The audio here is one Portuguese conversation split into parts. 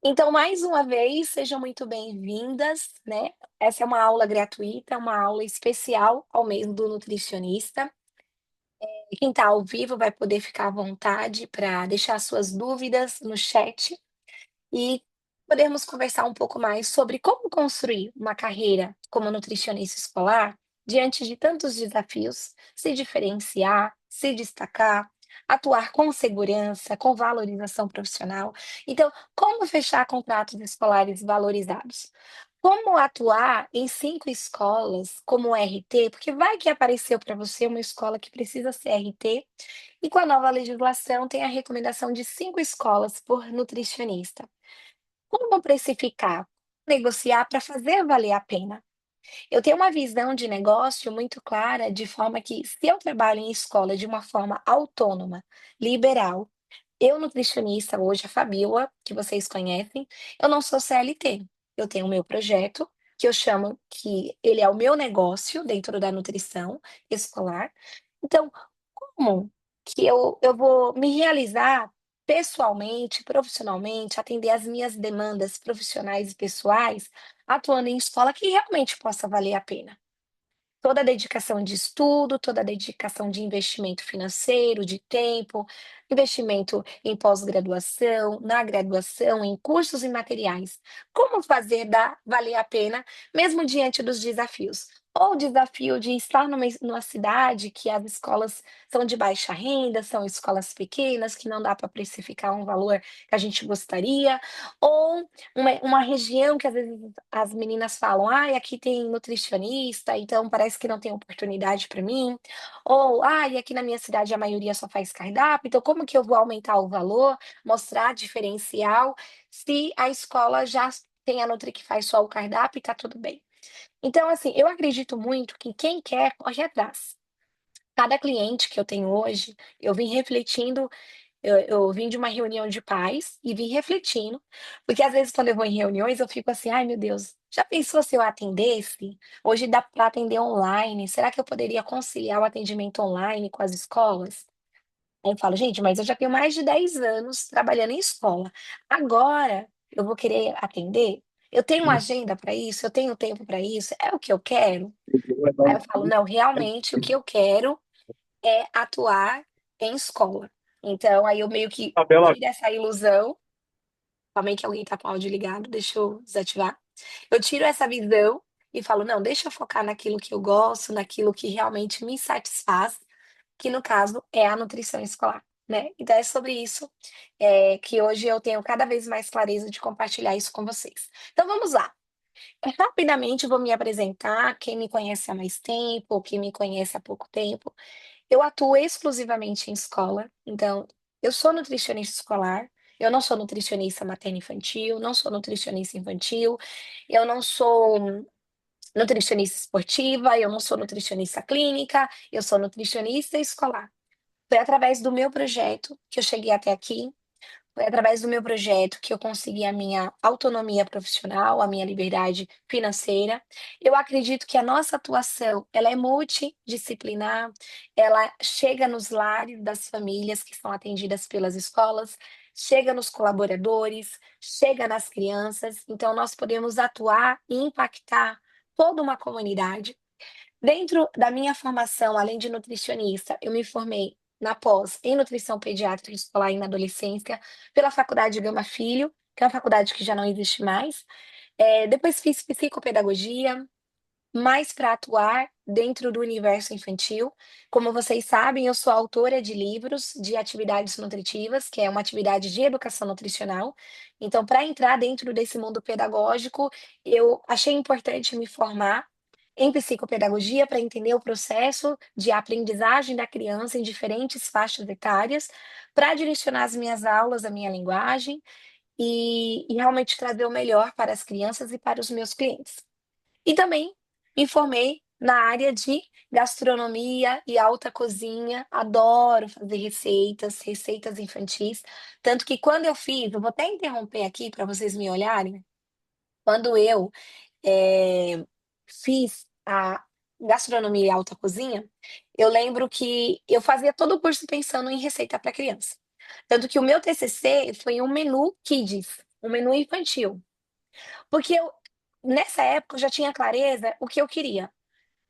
Então, mais uma vez, sejam muito bem-vindas, né. Essa é uma aula gratuita, uma aula especial ao mês do nutricionista. E quem está ao vivo vai poder ficar à vontade para deixar suas dúvidas no chat e podermos conversar um pouco mais sobre como construir uma carreira como nutricionista escolar diante de tantos desafios, se diferenciar, se destacar, atuar com segurança, com valorização profissional. Então, como fechar contratos escolares valorizados? Como atuar em 5 escolas como RT, porque vai que apareceu para você uma escola que precisa ser RT, e com a nova legislação tem a recomendação de 5 escolas por nutricionista. Como precificar? Negociar para fazer valer a pena. Eu tenho uma visão de negócio muito clara, de forma que, se eu trabalho em escola de uma forma autônoma, liberal, eu, nutricionista, hoje a Fabíola, que vocês conhecem, eu não sou CLT. Eu tenho o meu projeto, que eu chamo que ele é o meu negócio dentro da nutrição escolar. Então, como que eu vou me realizar pessoalmente, profissionalmente, atender às minhas demandas profissionais e pessoais, atuando em escola que realmente possa valer a pena? Toda a dedicação de estudo, toda a dedicação de investimento financeiro, de tempo, investimento em pós-graduação, na graduação, em cursos e materiais. Como fazer dar valer a pena, mesmo diante dos desafios? Ou o desafio de estar numa cidade que as escolas são de baixa renda, são escolas pequenas, que não dá para precificar um valor que a gente gostaria, ou uma região que às vezes as meninas falam: "Ai, aqui tem nutricionista, então parece que não tem oportunidade para mim", ou: "Ai, aqui na minha cidade a maioria só faz cardápio, então como que eu vou aumentar o valor, mostrar diferencial, se a escola já tem a nutri que faz só o cardápio e tá tudo bem". Então, assim, eu acredito muito que quem quer corre atrás. Cada cliente que eu tenho hoje, eu vim refletindo, eu vim de uma reunião de pais e vim refletindo, porque às vezes quando eu vou em reuniões eu fico assim: "Ai meu Deus, já pensou se eu atendesse? Hoje dá para atender online, será que eu poderia conciliar o atendimento online com as escolas?". Aí eu falo: "Gente, mas eu já tenho mais de 10 anos trabalhando em escola, agora eu vou querer atender? Eu tenho uma agenda para isso? Eu tenho tempo para isso? É o que eu quero?". Aí eu falo: "Não, realmente o que eu quero é atuar em escola". Então, aí eu meio que Tabela. tiro essa ilusão. Calma aí que alguém tá com o áudio ligado, deixa eu desativar. Eu tiro essa visão e falo: "Não, deixa eu focar naquilo que eu gosto, naquilo que realmente me satisfaz", que no caso é a nutrição escolar, né. Então é sobre isso, que hoje eu tenho cada vez mais clareza de compartilhar isso com vocês. Então vamos lá. Rapidamente vou me apresentar, quem me conhece há mais tempo ou quem me conhece há pouco tempo. Eu atuo exclusivamente em escola, então eu sou nutricionista escolar, eu não sou nutricionista materno-infantil, não sou nutricionista infantil, eu não sou nutricionista esportiva, eu não sou nutricionista clínica, eu sou nutricionista escolar. Foi através do meu projeto que eu cheguei até aqui, foi através do meu projeto que eu consegui a minha autonomia profissional, a minha liberdade financeira. Eu acredito que a nossa atuação, ela é multidisciplinar, ela chega nos lares das famílias que são atendidas pelas escolas, chega nos colaboradores, chega nas crianças, então nós podemos atuar e impactar toda uma comunidade. Dentro da minha formação, além de nutricionista, eu me formei na pós em nutrição pediátrica escolar e na adolescência pela Faculdade Gama Filho, que é uma faculdade que já não existe mais. Depois fiz psicopedagogia, mais para atuar dentro do universo infantil. Como vocês sabem, eu sou autora de livros de atividades nutritivas, que é uma atividade de educação nutricional. Então, para entrar dentro desse mundo pedagógico, eu achei importante me formar em psicopedagogia para entender o processo de aprendizagem da criança em diferentes faixas etárias, para direcionar as minhas aulas, a minha linguagem e realmente trazer o melhor para as crianças e para os meus clientes. E também me formei na área de gastronomia e alta cozinha, adoro fazer receitas, receitas infantis, tanto que quando eu vou até interromper aqui para vocês me olharem, quando eu, fiz a gastronomia e alta cozinha, eu lembro que eu fazia todo o curso pensando em receita para criança. Tanto que o meu TCC foi um menu kids. um menu infantil, porque eu nessa época eu já tinha clareza o que eu queria.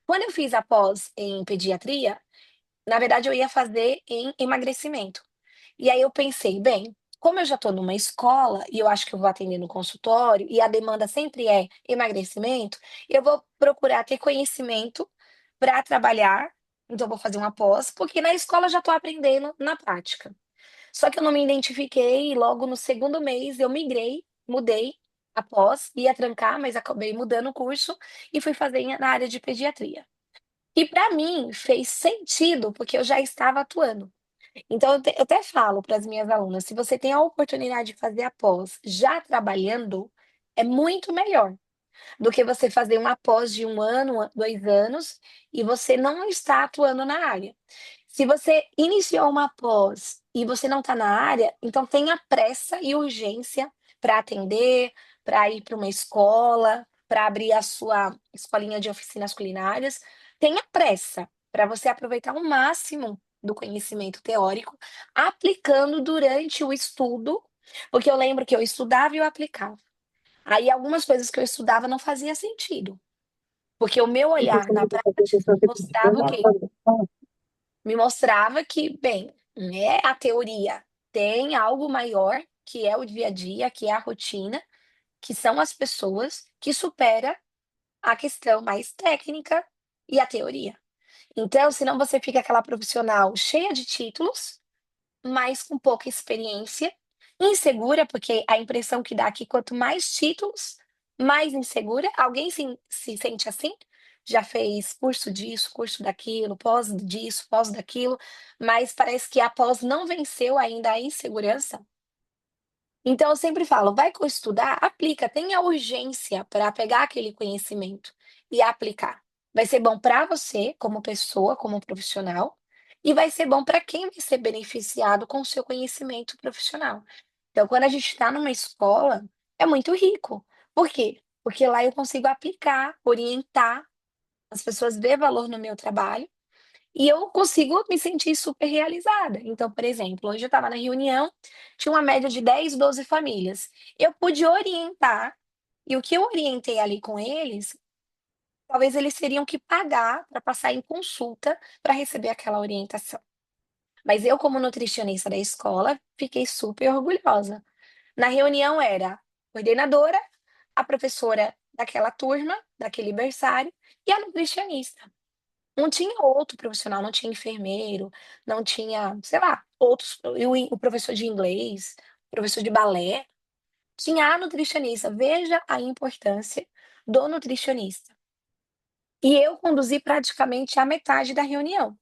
Quando eu fiz a pós em pediatria, na verdade eu ia fazer em emagrecimento. E aí eu pensei: "Bem, como eu já estou numa escola e eu acho que eu vou atender no consultório e a demanda sempre é emagrecimento, eu vou procurar ter conhecimento para trabalhar, então eu vou fazer uma pós, porque na escola eu já estou aprendendo na prática". Só que eu não me identifiquei e logo no segundo mês eu migrei, mudei a pós, ia trancar, mas acabei mudando o curso e fui fazer na área de pediatria. E para mim fez sentido, porque eu já estava atuando. Então eu até falo para as minhas alunas: "Se você tem a oportunidade de fazer a pós já trabalhando, é muito melhor do que você fazer uma pós de 1 ano, 2 anos, e você não está atuando na área". Se você iniciou uma pós e você não está na área, então tenha pressa e urgência para atender, para ir para uma escola, para abrir a sua escolinha de oficinas culinárias. Tenha pressa para você aproveitar o máximo do conhecimento teórico, aplicando durante o estudo, porque eu lembro que eu estudava e eu aplicava. Aí algumas coisas que eu estudava não fazia sentido, porque o meu olhar na prática mostrava o quê? Me mostrava que, bem, né, a teoria tem algo maior, que é o dia a dia, que é a rotina, que são as pessoas, que supera a questão mais técnica e a teoria. Então, senão você fica aquela profissional cheia de títulos, mas com pouca experiência, insegura, porque a impressão que dá é que quanto mais títulos, mais insegura. Alguém se sente assim? Já fez curso disso, curso daquilo, pós disso, pós daquilo, mas parece que a pós não venceu ainda a insegurança? Então eu sempre falo: vai estudar, aplica, tenha urgência para pegar aquele conhecimento e aplicar. Vai ser bom para você, como pessoa, como profissional, e vai ser bom para quem vai ser beneficiado com o seu conhecimento profissional. Então, quando a gente está numa escola, é muito rico. Por quê? Porque lá eu consigo aplicar, orientar, as pessoas vê valor no meu trabalho e eu consigo me sentir super realizada. Então, por exemplo, hoje eu estava na reunião, tinha uma média de 10, 12 famílias. Eu pude orientar, e o que eu orientei ali com eles, talvez eles teriam que pagar para passar em consulta para receber aquela orientação. Mas eu, como nutricionista da escola, fiquei super orgulhosa. Na reunião era a coordenadora, a professora daquela turma, daquele berçário, e a nutricionista. Não tinha outro profissional, não tinha enfermeiro, não tinha, sei lá, outros, o professor de inglês, professor de balé, tinha a nutricionista. Veja a importância do nutricionista. E eu conduzi praticamente a metade da reunião,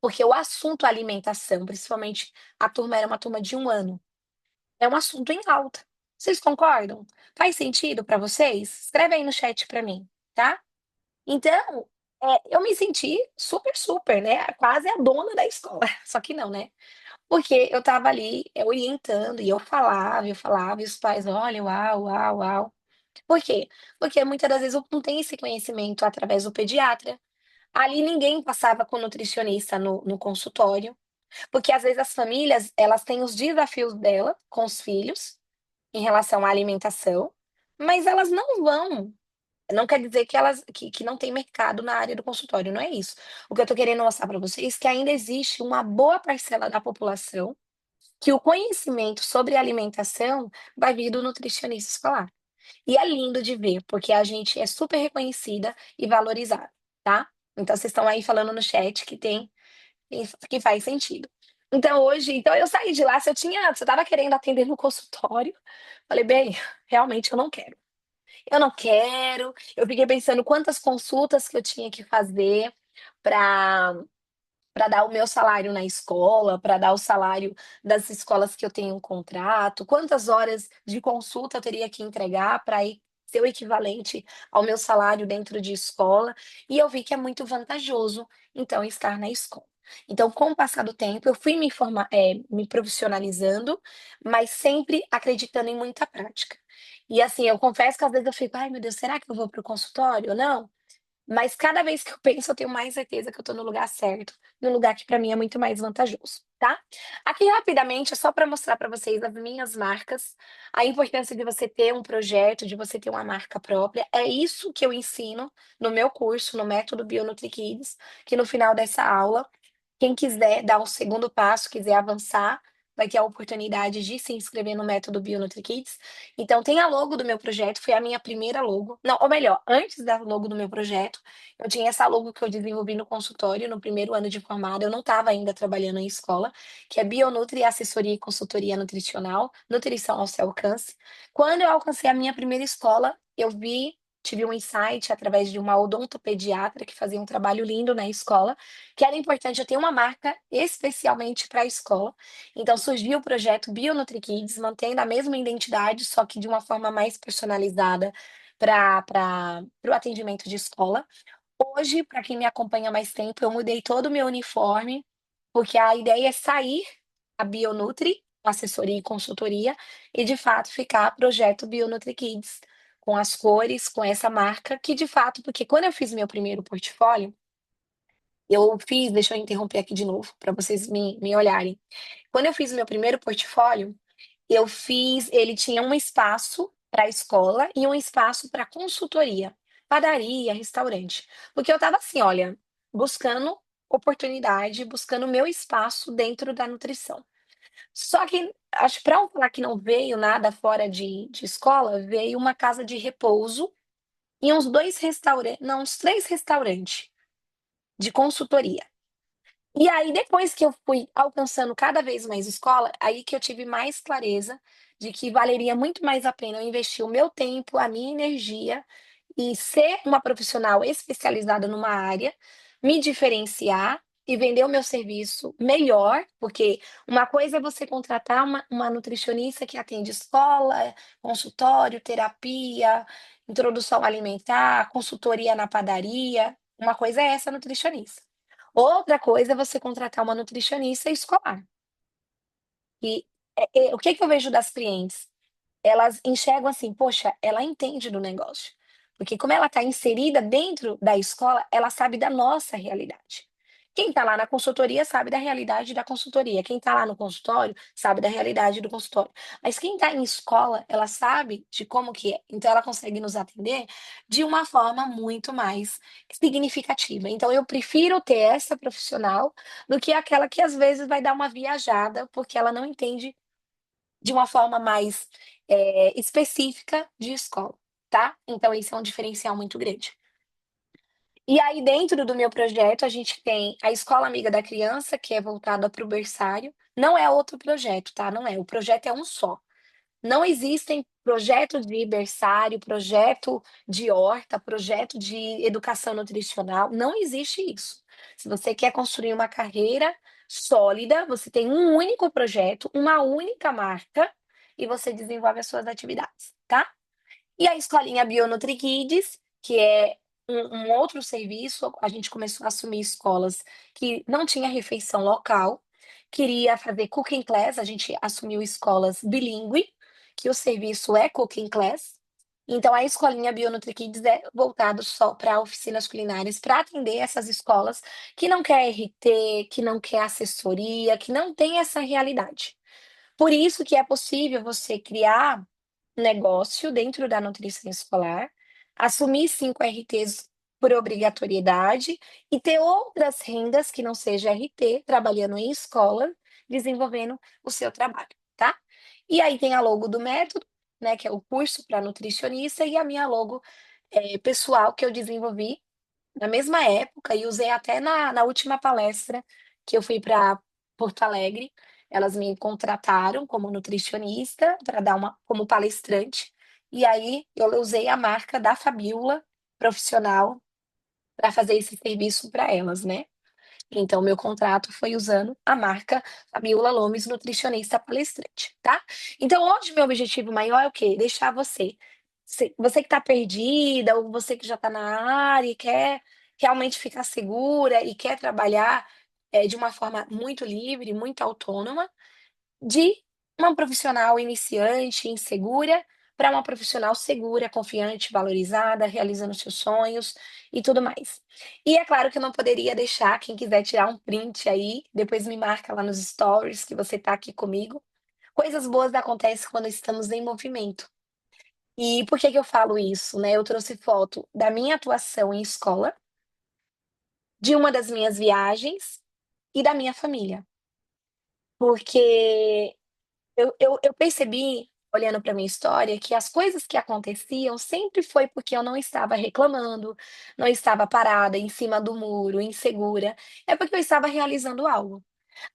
porque o assunto alimentação, principalmente a turma era uma turma de 1 ano, é um assunto em alta. Vocês concordam? Faz sentido para vocês? Escreve aí no chat para mim, tá? Então, eu me senti super, super, né, quase a dona da escola, só que não, né, porque eu estava ali, orientando e eu falava e os pais: "Olha, uau, uau, uau". Por quê? Porque muitas das vezes eu não tenho esse conhecimento através do pediatra, ali ninguém passava com nutricionista no consultório, porque às vezes as famílias, elas têm os desafios dela com os filhos, em relação à alimentação, mas elas não quer dizer que elas que não tem mercado na área do consultório, não é isso. O que eu tô querendo mostrar para vocês é que ainda existe uma boa parcela da população que o conhecimento sobre alimentação vai vir do nutricionista escolar. E é lindo de ver, porque a gente é super reconhecida e valorizada, tá. Então vocês estão aí falando no chat que que faz sentido. Então eu saí de lá, se eu estava querendo atender no consultório, falei: "Bem, realmente eu não quero". Eu não quero. Eu fiquei pensando quantas consultas que eu tinha que fazer para dar o meu salário na escola, para dar o salário das escolas que eu tenho um contrato, quantas horas de consulta eu teria que entregar para ser o equivalente ao meu salário dentro de escola, e eu vi que é muito vantajoso, então, estar na escola. Então, com o passar do tempo, eu fui me profissionalizando, mas sempre acreditando em muita prática. E assim, eu confesso que às vezes eu fico: "Ai meu Deus, será que eu vou para o consultório ou não?" mas cada vez que eu penso, eu tenho mais certeza que eu estou no lugar certo, no lugar que para mim é muito mais vantajoso, tá? Aqui rapidamente é só para mostrar para vocês as minhas marcas, a importância de você ter um projeto, de você ter uma marca própria. É isso que eu ensino no meu curso, no método BioNutri Kids, que no final dessa aula quem quiser dar o segundo passo, quiser avançar, vai ter a oportunidade de se inscrever no método BioNutri Kids. Então tem a logo do meu projeto, foi a minha primeira logo. Não, ou melhor, antes da logo do meu projeto, eu tinha essa logo que eu desenvolvi no consultório, no primeiro ano de formada, eu não estava ainda trabalhando em escola, que é BioNutri Assessoria e Consultoria Nutricional, Nutrição ao seu alcance. Quando eu alcancei a minha primeira escola, tive um insight através de uma odontopediatra que fazia um trabalho lindo na escola, que era importante eu ter uma marca especialmente para a escola. Então surgiu o projeto BioNutri Kids, mantendo a mesma identidade, só que de uma forma mais personalizada para o atendimento de escola. Hoje, para quem me acompanha há mais tempo, eu mudei todo o meu uniforme, porque a ideia é sair a BioNutri, assessoria e consultoria, e de fato ficar projeto BioNutri Kids, com as cores, com essa marca, que de fato, porque quando eu fiz meu primeiro portfólio, deixa eu interromper aqui de novo, para vocês me olharem. Quando eu fiz meu primeiro portfólio, ele tinha um espaço para a escola e um espaço para consultoria, padaria, restaurante. Porque eu estava assim, olha, buscando oportunidade, buscando o meu espaço dentro da nutrição. Só que, acho para não falar que não veio nada fora de escola, veio uma casa de repouso e uns 2 restaurantes, não, uns 3 restaurantes de consultoria. E aí, depois que eu fui alcançando cada vez mais escola, aí que eu tive mais clareza de que valeria muito mais a pena eu investir o meu tempo, a minha energia e ser uma profissional especializada numa área, me diferenciar e vender o meu serviço melhor, porque uma coisa é você contratar uma nutricionista que atende escola, consultório, terapia, introdução alimentar, consultoria na padaria. Uma coisa é essa nutricionista. Outra coisa é você contratar uma nutricionista escolar. E o que que eu vejo das clientes? Elas enxergam assim: "Poxa, ela entende do negócio", porque como ela está inserida dentro da escola, ela sabe da nossa realidade. Quem está lá na consultoria sabe da realidade da consultoria, quem está lá no consultório sabe da realidade do consultório, mas quem está em escola, ela sabe de como que é, então ela consegue nos atender de uma forma muito mais significativa. Então eu prefiro ter essa profissional do que aquela que às vezes vai dar uma viajada, porque ela não entende de uma forma mais, específica de escola, tá. Então esse é um diferencial muito grande. E aí dentro do meu projeto a gente tem a escola amiga da criança, que é voltada para o berçário, não é outro projeto, tá, não é, o projeto é um só. Não existem projetos de berçário, projeto de horta, projeto de educação nutricional, não existe isso. Se você quer construir uma carreira sólida, você tem um único projeto, uma única marca e você desenvolve as suas atividades, tá? E a escolinha BioNutri Kids, que é um outro serviço, a gente começou a assumir escolas que não tinha refeição local, queria fazer cooking class, a gente assumiu escolas bilíngue, que o serviço é cooking class. Então a escolinha BioNutri Kids é voltado só para oficinas culinárias, para atender essas escolas que não quer RT, que não quer assessoria, que não tem essa realidade. Por isso que é possível você criar negócio dentro da nutrição escolar, assumir 5 RTs por obrigatoriedade e ter outras rendas que não seja RT, trabalhando em escola, desenvolvendo o seu trabalho, tá. E aí tem a logo do método, né, que é o curso para nutricionista, e a minha logo, pessoal que eu desenvolvi na mesma época e usei até na última palestra que eu fui para Porto Alegre, elas me contrataram como nutricionista para dar uma como palestrante, e aí eu usei a marca da Fabiola profissional para fazer esse serviço para elas, né. Então meu contrato foi usando a marca Fabiola Lomes nutricionista palestrante, tá. Então hoje meu objetivo maior é o quê? Deixar você que está perdida ou você que já está na área e quer realmente ficar segura e quer trabalhar, de uma forma muito livre, muito autônoma, de uma profissional iniciante, insegura, para uma profissional segura, confiante, valorizada, realizando seus sonhos e tudo mais. E é claro que eu não poderia deixar, quem quiser tirar um print aí, depois me marca lá nos stories que você está aqui comigo. Coisas boas acontecem quando estamos em movimento. E por que que eu falo isso, né? Eu trouxe foto da minha atuação em escola, de uma das minhas viagens e da minha família. Porque eu percebi, olhando para minha história, que as coisas que aconteciam sempre foi porque eu não estava reclamando, não estava parada em cima do muro, insegura, é porque eu estava realizando algo.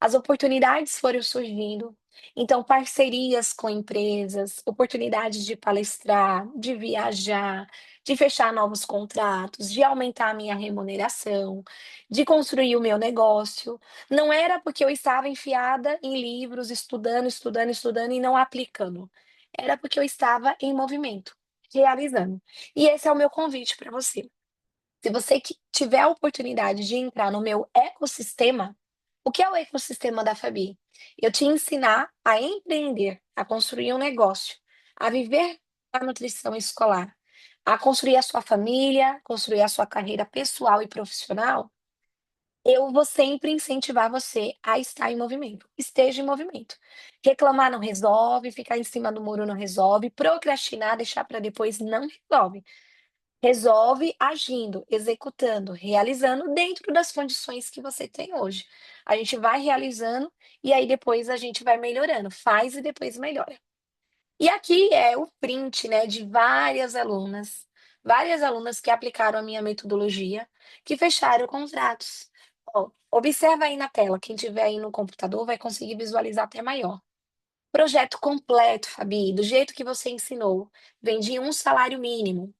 As oportunidades foram surgindo, então parcerias com empresas, oportunidades de palestrar, de viajar, de fechar novos contratos, de aumentar a minha remuneração, de construir o meu negócio. Não era porque eu estava enfiada em livros, estudando, estudando, estudando e não aplicando. Era porque eu estava em movimento, realizando. E esse é o meu convite para você. Se você tiver a oportunidade de entrar no meu ecossistema, o que é o ecossistema da Fabi? Eu te ensinar a empreender, a construir um negócio, a viver a nutrição escolar, a construir a sua família, construir a sua carreira pessoal e profissional. Eu vou sempre incentivar você a estar em movimento. Esteja em movimento. Reclamar não resolve, ficar em cima do muro não resolve, procrastinar, deixar para depois não resolve. Resolve agindo, executando, realizando dentro das condições que você tem hoje. A gente vai realizando e aí depois a gente vai melhorando, faz e depois melhora. E aqui é o print, né, de várias alunas que aplicaram a minha metodologia, que fecharam contratos. Ó, observa aí na tela, quem tiver aí no computador vai conseguir visualizar até maior. Projeto completo, Fabi, do jeito que você ensinou. Vendi um salário mínimo.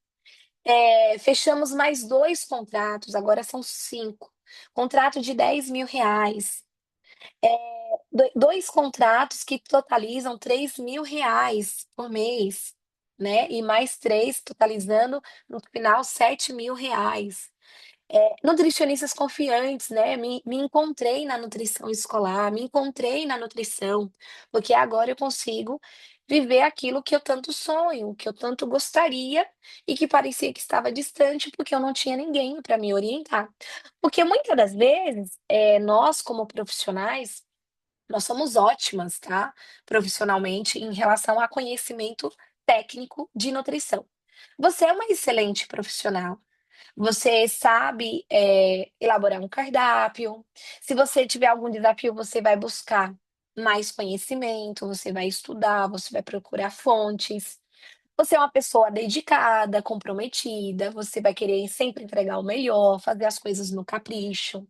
Fechamos mais 2 contratos, agora são 5. Contrato de R$ 10.000. 2 contratos que totalizam R$ 3.000 por mês, né, e mais 3 totalizando no final R$ 7.000. Nutricionistas confiantes, né, me encontrei na nutrição escolar, me encontrei na nutrição, porque agora eu consigo viver aquilo que eu tanto sonho, que eu tanto gostaria e que parecia que estava distante, porque eu não tinha ninguém para me orientar. Porque muitas das vezes, nós como profissionais, nós somos ótimas, tá, profissionalmente em relação a conhecimento técnico de nutrição. Você é uma excelente profissional, você sabe, elaborar um cardápio. Se você tiver algum desafio, você vai buscar mais conhecimento, você vai estudar, você vai procurar fontes. Você é uma pessoa dedicada, comprometida, você vai querer sempre entregar o melhor, fazer as coisas no capricho.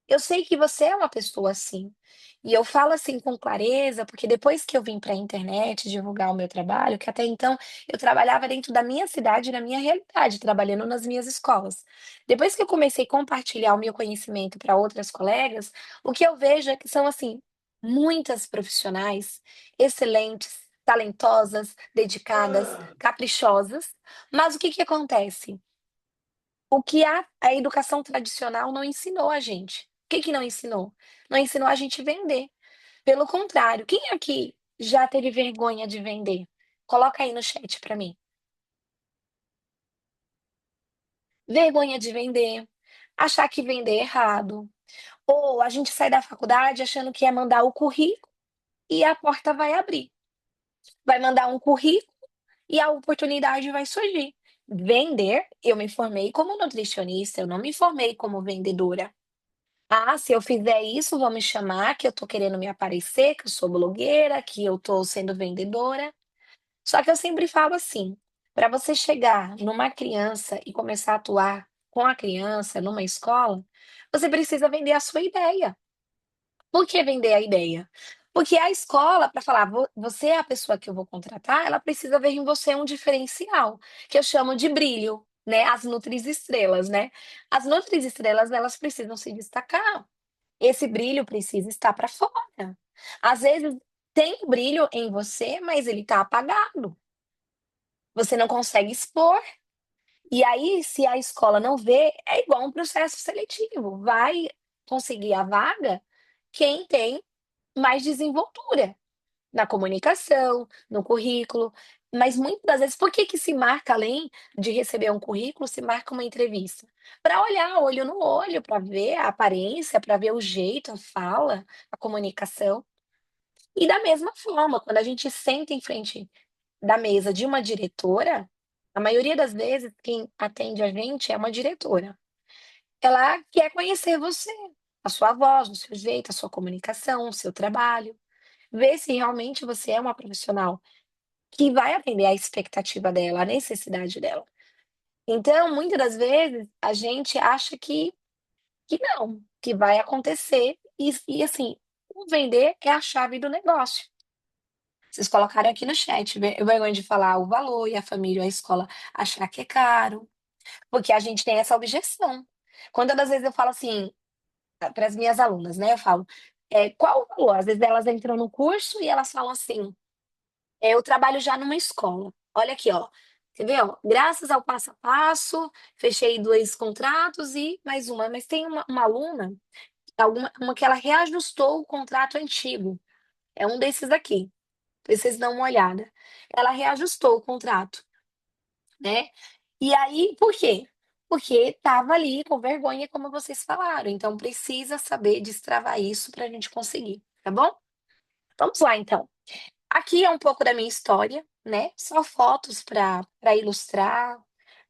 Eu sei que você é uma pessoa assim. E eu falo assim com clareza, porque depois que eu vim para a internet divulgar o meu trabalho, que até então eu trabalhava dentro da minha cidade, na minha realidade, trabalhando nas minhas escolas. Depois que eu comecei a compartilhar o meu conhecimento para outras colegas, o que eu vejo é que são assim, muitas profissionais excelentes, talentosas, dedicadas, caprichosas, mas o que que acontece? O que a educação tradicional não ensinou a gente. O que que não ensinou? Não ensinou a gente vender. Pelo contrário, quem aqui já teve vergonha de vender? Coloca aí no chat para mim. Vergonha de vender, achar que vender é errado, ou a gente sai da faculdade achando que é mandar o currículo e a porta vai abrir. Vai mandar um currículo e a oportunidade vai surgir. Vender, eu me formei como nutricionista, eu não me formei como vendedora. Ah, se eu fizer isso, vão me chamar que eu tô querendo me aparecer, que eu sou blogueira, que eu tô sendo vendedora. Só que eu sempre falo assim, para você chegar numa criança e começar a atuar com a criança numa escola, você precisa vender a sua ideia. Por que vender a ideia? Porque a escola, para falar, você é a pessoa que eu vou contratar, ela precisa ver em você um diferencial, que eu chamo de brilho, né? As Nutris estrelas, né? As Nutris estrelas, elas precisam se destacar. Esse brilho precisa estar para fora. Às vezes tem brilho em você, mas ele está apagado. Você não consegue expor. E aí, se a escola não vê, é igual um processo seletivo. Vai conseguir a vaga quem tem mais desenvoltura na comunicação, no currículo. Mas muitas das vezes, por que que se marca além de receber um currículo, se marca uma entrevista? Para olhar olho no olho, para ver a aparência, para ver o jeito, a fala, a comunicação. E da mesma forma, quando a gente senta em frente da mesa de uma diretora, a maioria das vezes quem atende a gente é uma diretora. Ela quer conhecer você, a sua voz, o seu jeito, a sua comunicação, o seu trabalho, ver se realmente você é uma profissional que vai atender à expectativa dela, à necessidade dela. Então, muitas das vezes, a gente acha que não, que vai acontecer e assim, o vender é a chave do negócio. Vocês colocaram aqui no chat, vergonha de falar o valor e a família ou a escola achar que é caro, porque a gente tem essa objeção. Quantas das vezes eu falo assim, para as minhas alunas, né, eu falo, qual o valor? Às vezes elas entram no curso e elas falam assim: eu trabalho já numa escola. Olha aqui, ó. Quer ver, ó? Graças ao passo a passo, fechei 2 contratos e mais uma. Mas tem uma aluna, uma que ela reajustou o contrato antigo. É um desses aqui. Depois vocês dão uma olhada. Ela reajustou o contrato, né? E aí, por quê? Porque estava ali com vergonha, como vocês falaram. Então precisa saber destravar isso para a gente conseguir, tá bom? Vamos lá, então. Aqui é um pouco da minha história, né, só fotos para ilustrar,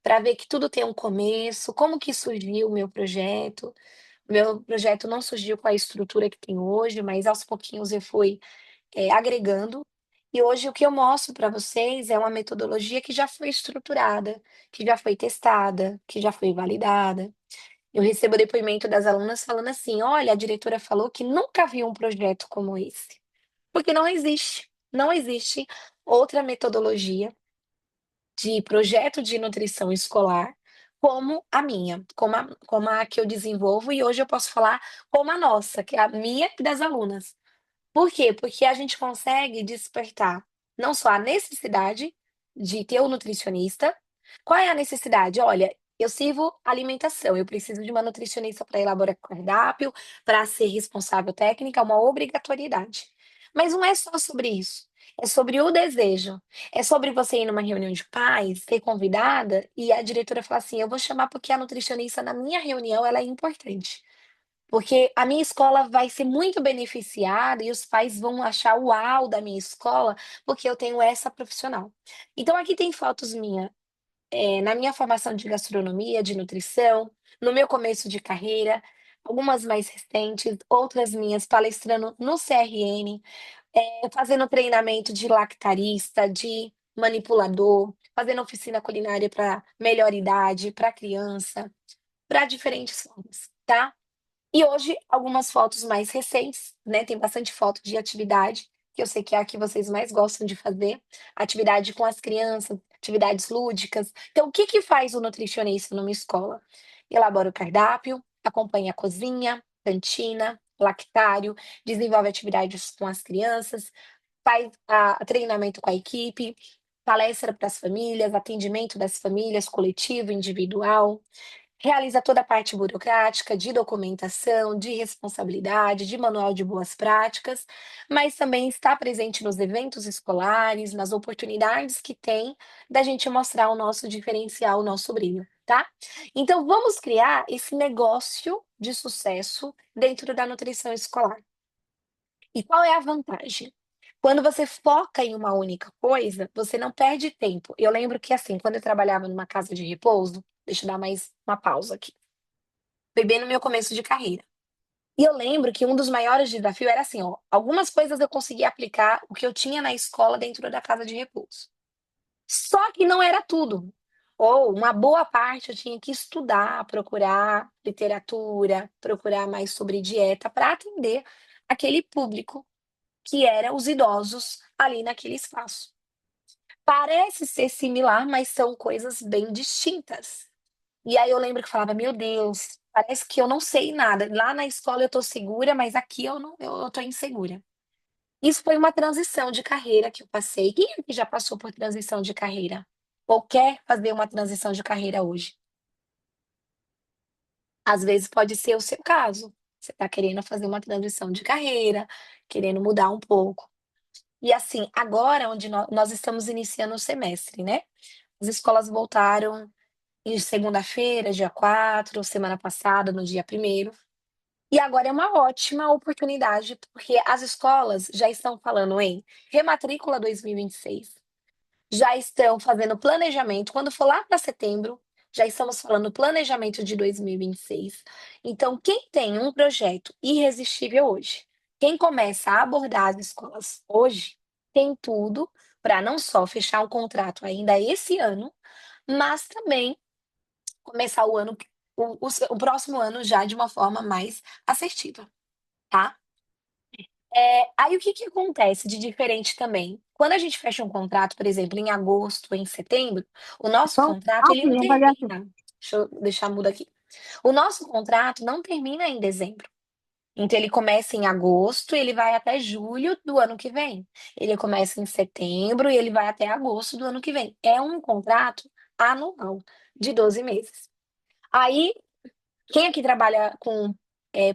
para ver que tudo tem um começo, como que surgiu o meu projeto. O meu projeto não surgiu com a estrutura que tem hoje, mas aos pouquinhos eu fui, agregando. E hoje o que eu mostro para vocês é uma metodologia que já foi estruturada, que já foi testada, que já foi validada. Eu recebo depoimento das alunas falando assim: "Olha, a diretora falou que nunca viu um projeto como esse". Porque não existe outra metodologia de projeto de nutrição escolar como a minha, como a que eu desenvolvo e hoje eu posso falar como a nossa, que é a minha e das alunas. Por quê? Porque a gente consegue despertar não só a necessidade de ter um nutricionista. Qual é a necessidade? Olha, eu sirvo alimentação, eu preciso de uma nutricionista para elaborar cardápio, para ser responsável técnica, é uma obrigatoriedade. Mas não é só sobre isso, é sobre o desejo, é sobre você ir numa reunião de pais, ser convidada e a diretora falar assim: "Eu vou chamar porque a nutricionista na minha reunião ela é importante". Porque a minha escola vai ser muito beneficiada e os pais vão achar "uau" da minha escola, porque eu tenho essa profissional. Então aqui tem fotos minha, na minha formação de gastronomia, de nutrição, no meu começo de carreira, algumas mais recentes, outras minhas palestrando no CRN, fazendo treinamento de lactarista, de manipulador, fazendo oficina culinária para melhor idade, para criança, para diferentes formas, tá? E hoje, algumas fotos mais recentes, né, tem bastante foto de atividade, que eu sei que é a que vocês mais gostam de fazer, atividade com as crianças, atividades lúdicas. Então, o que que faz o nutricionista numa escola? Elabora o cardápio, acompanha a cozinha, cantina, lactário, desenvolve atividades com as crianças, faz treinamento com a equipe, palestra para as famílias, atendimento das famílias, coletivo, individual. Realiza toda a parte burocrática, de documentação, de responsabilidade, de manual de boas práticas, mas também está presente nos eventos escolares, nas oportunidades que tem da gente mostrar o nosso diferencial, o nosso brilho, tá? Então vamos criar esse negócio de sucesso dentro da nutrição escolar. E qual é a vantagem? Quando você foca em uma única coisa, você não perde tempo. Eu lembro que, assim, quando eu trabalhava numa casa de repouso, deixa eu dar mais uma pausa aqui. Foi bem no meu começo de carreira. E eu lembro que um dos maiores desafios era assim, ó, algumas coisas eu conseguia aplicar o que eu tinha na escola dentro da casa de repouso. Só que não era tudo. Ou uma boa parte eu tinha que estudar, procurar literatura, procurar mais sobre dieta para atender aquele público que era os idosos ali naquele espaço. Parece ser similar, mas são coisas bem distintas. E aí eu lembro que eu falava: "Meu Deus, parece que eu não sei nada. Lá na escola eu tô segura, mas aqui eu não eu tô insegura". Isso foi uma transição de carreira que eu passei. Quem aqui já passou por transição de carreira? Ou quer fazer uma transição de carreira hoje? Às vezes pode ser o seu caso. Você está querendo fazer uma transição de carreira, querendo mudar um pouco. E assim, agora onde nós estamos iniciando o semestre, né, as escolas voltaram em segunda-feira, dia 4, semana passada, no dia 1º. E agora é uma ótima oportunidade, porque as escolas já estão falando em rematrícula 2026, já estão fazendo planejamento. Quando for lá para setembro, já estamos falando planejamento de 2026. Então, quem tem um projeto irresistível hoje, quem começa a abordar as escolas hoje, tem tudo para não só fechar um contrato ainda esse ano, mas também começar o ano o próximo ano já de uma forma mais assertiva, tá. Aí o que que acontece de diferente também? Quando a gente fecha um contrato, por exemplo, em agosto ou em setembro, o nosso Então, contrato ele assim, não vamos fazer assim. termina, deixa eu deixar mudo aqui. O nosso contrato não termina em dezembro, então ele começa em agosto e ele vai até julho do ano que vem. Ele começa em setembro e ele vai até agosto do ano que vem. É um contrato anual de 12 meses. Aí quem aqui trabalha com,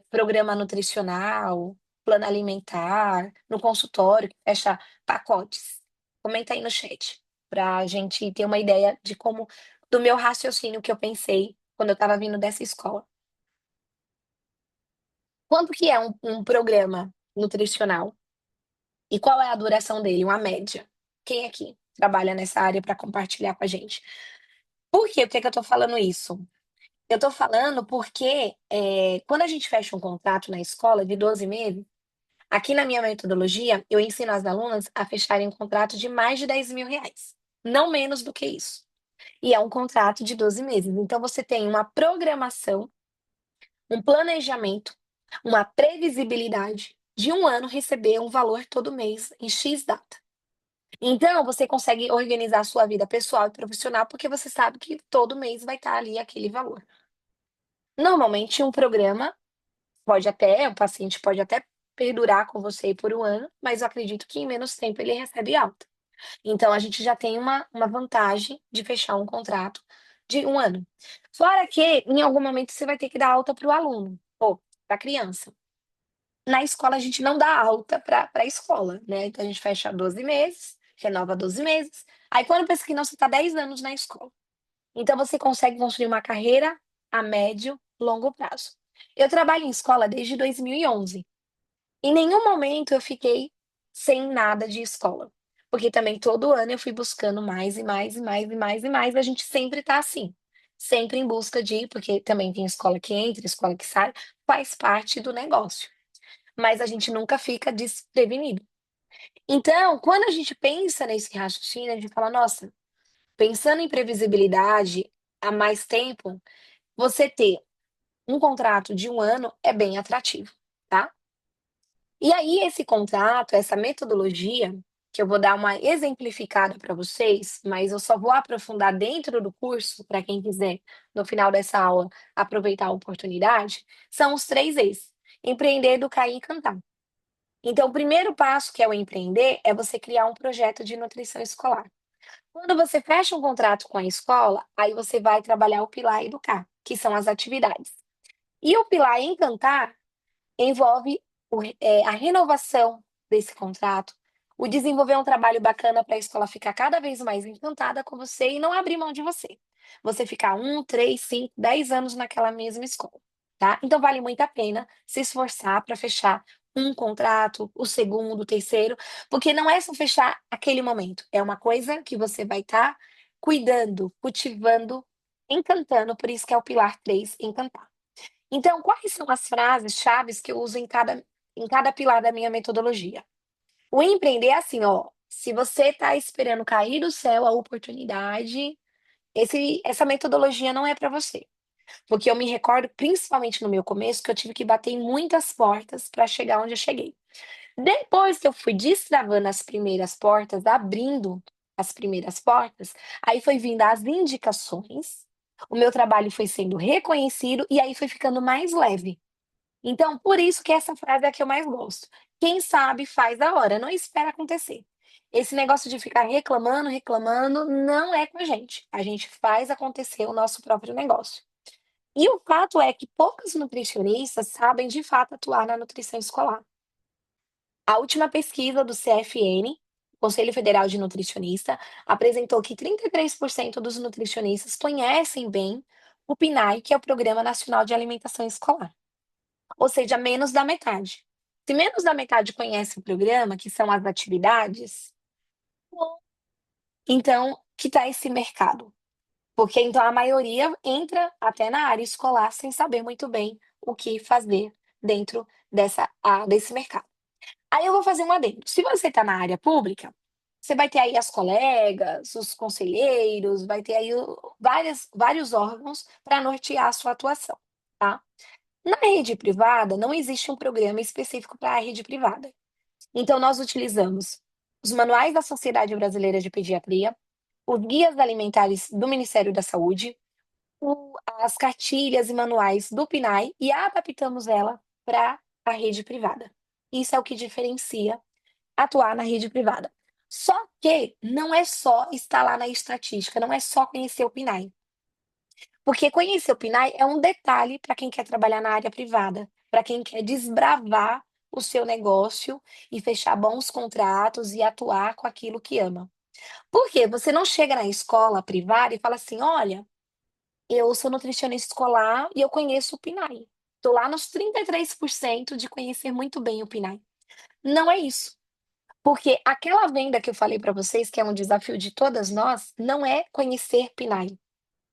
programa nutricional, plano alimentar, no consultório, fecha pacotes? Comenta aí no chat, pra gente ter uma ideia de como do meu raciocínio que eu pensei quando eu estava vindo dessa escola. Quanto que é um programa nutricional e qual é a duração dele, uma média? Quem aqui trabalha nessa área para compartilhar com a gente? Por que que eu tô falando isso? Eu tô falando porque, quando a gente fecha um contrato na escola de 12 meses, aqui na minha metodologia, eu ensino as alunas a fecharem um contrato de mais de R$ 10.000, não menos do que isso. E é um contrato de 12 meses. Então você tem uma programação, um planejamento, uma previsibilidade de um ano receber um valor todo mês em X data. Então você consegue organizar a sua vida pessoal e profissional, porque você sabe que todo mês vai estar ali aquele valor. Normalmente um programa o paciente pode até perdurar com você por um ano, mas eu acredito que em menos tempo ele recebe alta. Então a gente já tem uma vantagem de fechar um contrato de um ano. Fora que, em algum momento, você vai ter que dar alta para o aluno ou para a criança. Na escola, a gente não dá alta para a escola, né? Então a gente fecha 12 meses, renova 12 meses. Aí quando pensa que não, você está 10 anos na escola. Então você consegue construir uma carreira a médio, longo prazo. Eu trabalho em escola desde 2011. Em nenhum momento eu fiquei sem nada de escola, porque também todo ano eu fui buscando mais e mais e mais e mais e mais, a gente sempre tá assim, sempre em busca de porque também tem escola que entra, escola que sai, faz parte do negócio, mas a gente nunca fica desprevenido. Então, quando a gente pensa nesse raciocínio, a gente fala: "Nossa, pensando em previsibilidade há mais tempo, você ter um contrato de um ano é bem atrativo, tá?". E aí esse contrato, essa metodologia, que eu vou dar uma exemplificada para vocês, mas eu só vou aprofundar dentro do curso, para quem quiser, no final dessa aula, aproveitar a oportunidade, são os 3 E's: empreender, educar e encantar. Então o primeiro passo, que é o empreender, é você criar um projeto de nutrição escolar. Quando você fecha um contrato com a escola, aí você vai trabalhar o pilar educar, que são as atividades. E o pilar encantar envolve a renovação desse contrato, o desenvolver um trabalho bacana para a escola ficar cada vez mais encantada com você e não abrir mão de você. Você ficar 3, 5, 10 anos naquela mesma escola, tá. Então vale muito a pena se esforçar para fechar um contrato, o segundo, o terceiro, porque não é só fechar aquele momento, é uma coisa que você vai estar cuidando, cultivando, encantando, por isso que é o pilar 3, encantar. Então, quais são as frases chaves que eu uso em cada pilar da minha metodologia? O empreender é assim, ó, se você está esperando cair do céu a oportunidade, essa metodologia não é para você. Porque eu me recordo, principalmente no meu começo, que eu tive que bater em muitas portas para chegar onde eu cheguei. Depois que eu fui destravando as primeiras portas, abrindo as primeiras portas, aí foi vindo as indicações, o meu trabalho foi sendo reconhecido e aí foi ficando mais leve. Então, por isso que essa frase é a que eu mais gosto. Quem sabe faz a hora, não espera acontecer. Esse negócio de ficar reclamando, reclamando, não é com a gente. A gente faz acontecer o nosso próprio negócio. E o fato é que poucos nutricionistas sabem de fato atuar na nutrição escolar. A última pesquisa do CFN, Conselho Federal de Nutricionista, apresentou que 33% dos nutricionistas conhecem bem o PNAE, que é o Programa Nacional de Alimentação Escolar, ou seja, menos da metade. Se menos da metade conhece o programa, que são as atividades, então que está esse mercado? Porque então a maioria entra até na área escolar sem saber muito bem o que fazer dentro desse mercado. Aí eu vou fazer um adendo. Se você está na área pública, você vai ter aí as colegas, os conselheiros, vai ter aí vários órgãos para nortear a sua atuação, tá? Na rede privada, não existe um programa específico para a rede privada. Então, nós utilizamos os manuais da Sociedade Brasileira de Pediatria, os guias alimentares do Ministério da Saúde, as cartilhas e manuais do PNAE e adaptamos ela para a rede privada. Isso é o que diferencia atuar na rede privada. Só que não é só estar lá na estatística, não é só conhecer o PNAE. Porque conhecer o PNAE é um detalhe para quem quer trabalhar na área privada, para quem quer desbravar o seu negócio e fechar bons contratos e atuar com aquilo que ama. Por quê? Você não chega na escola privada e fala assim: olha, eu sou nutricionista escolar e eu conheço o PNAE. Estou lá nos 33% de conhecer muito bem o PNAE. Não é isso. Porque aquela venda que eu falei para vocês, que é um desafio de todas nós, não é conhecer PNAE.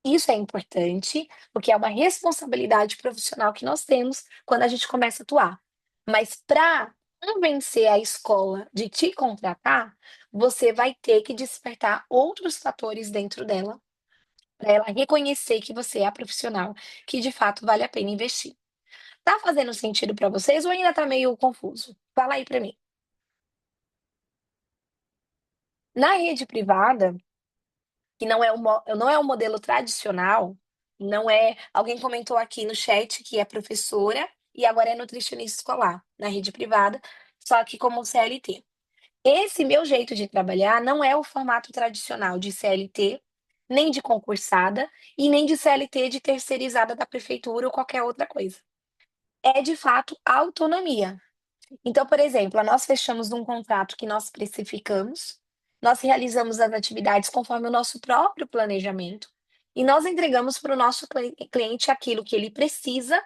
Isso é importante, porque é uma responsabilidade profissional que nós temos quando a gente começa a atuar. Mas para convencer a escola de te contratar, você vai ter que despertar outros fatores dentro dela, para ela reconhecer que você é a profissional que de fato vale a pena investir. Tá fazendo sentido para vocês ou ainda tá meio confuso? Fala aí para mim. Na rede privada, que não é o modelo tradicional, não é alguém comentou aqui no chat que é professora e agora é nutricionista escolar, na rede privada, só que como CLT. Esse meu jeito de trabalhar não é o formato tradicional de CLT, nem de concursada e nem de CLT de terceirizada da prefeitura ou qualquer outra coisa. É de fato autonomia. Então, por exemplo, nós fechamos um contrato que nós precificamos, nós realizamos as atividades conforme o nosso próprio planejamento e nós entregamos para o nosso cliente aquilo que ele precisa.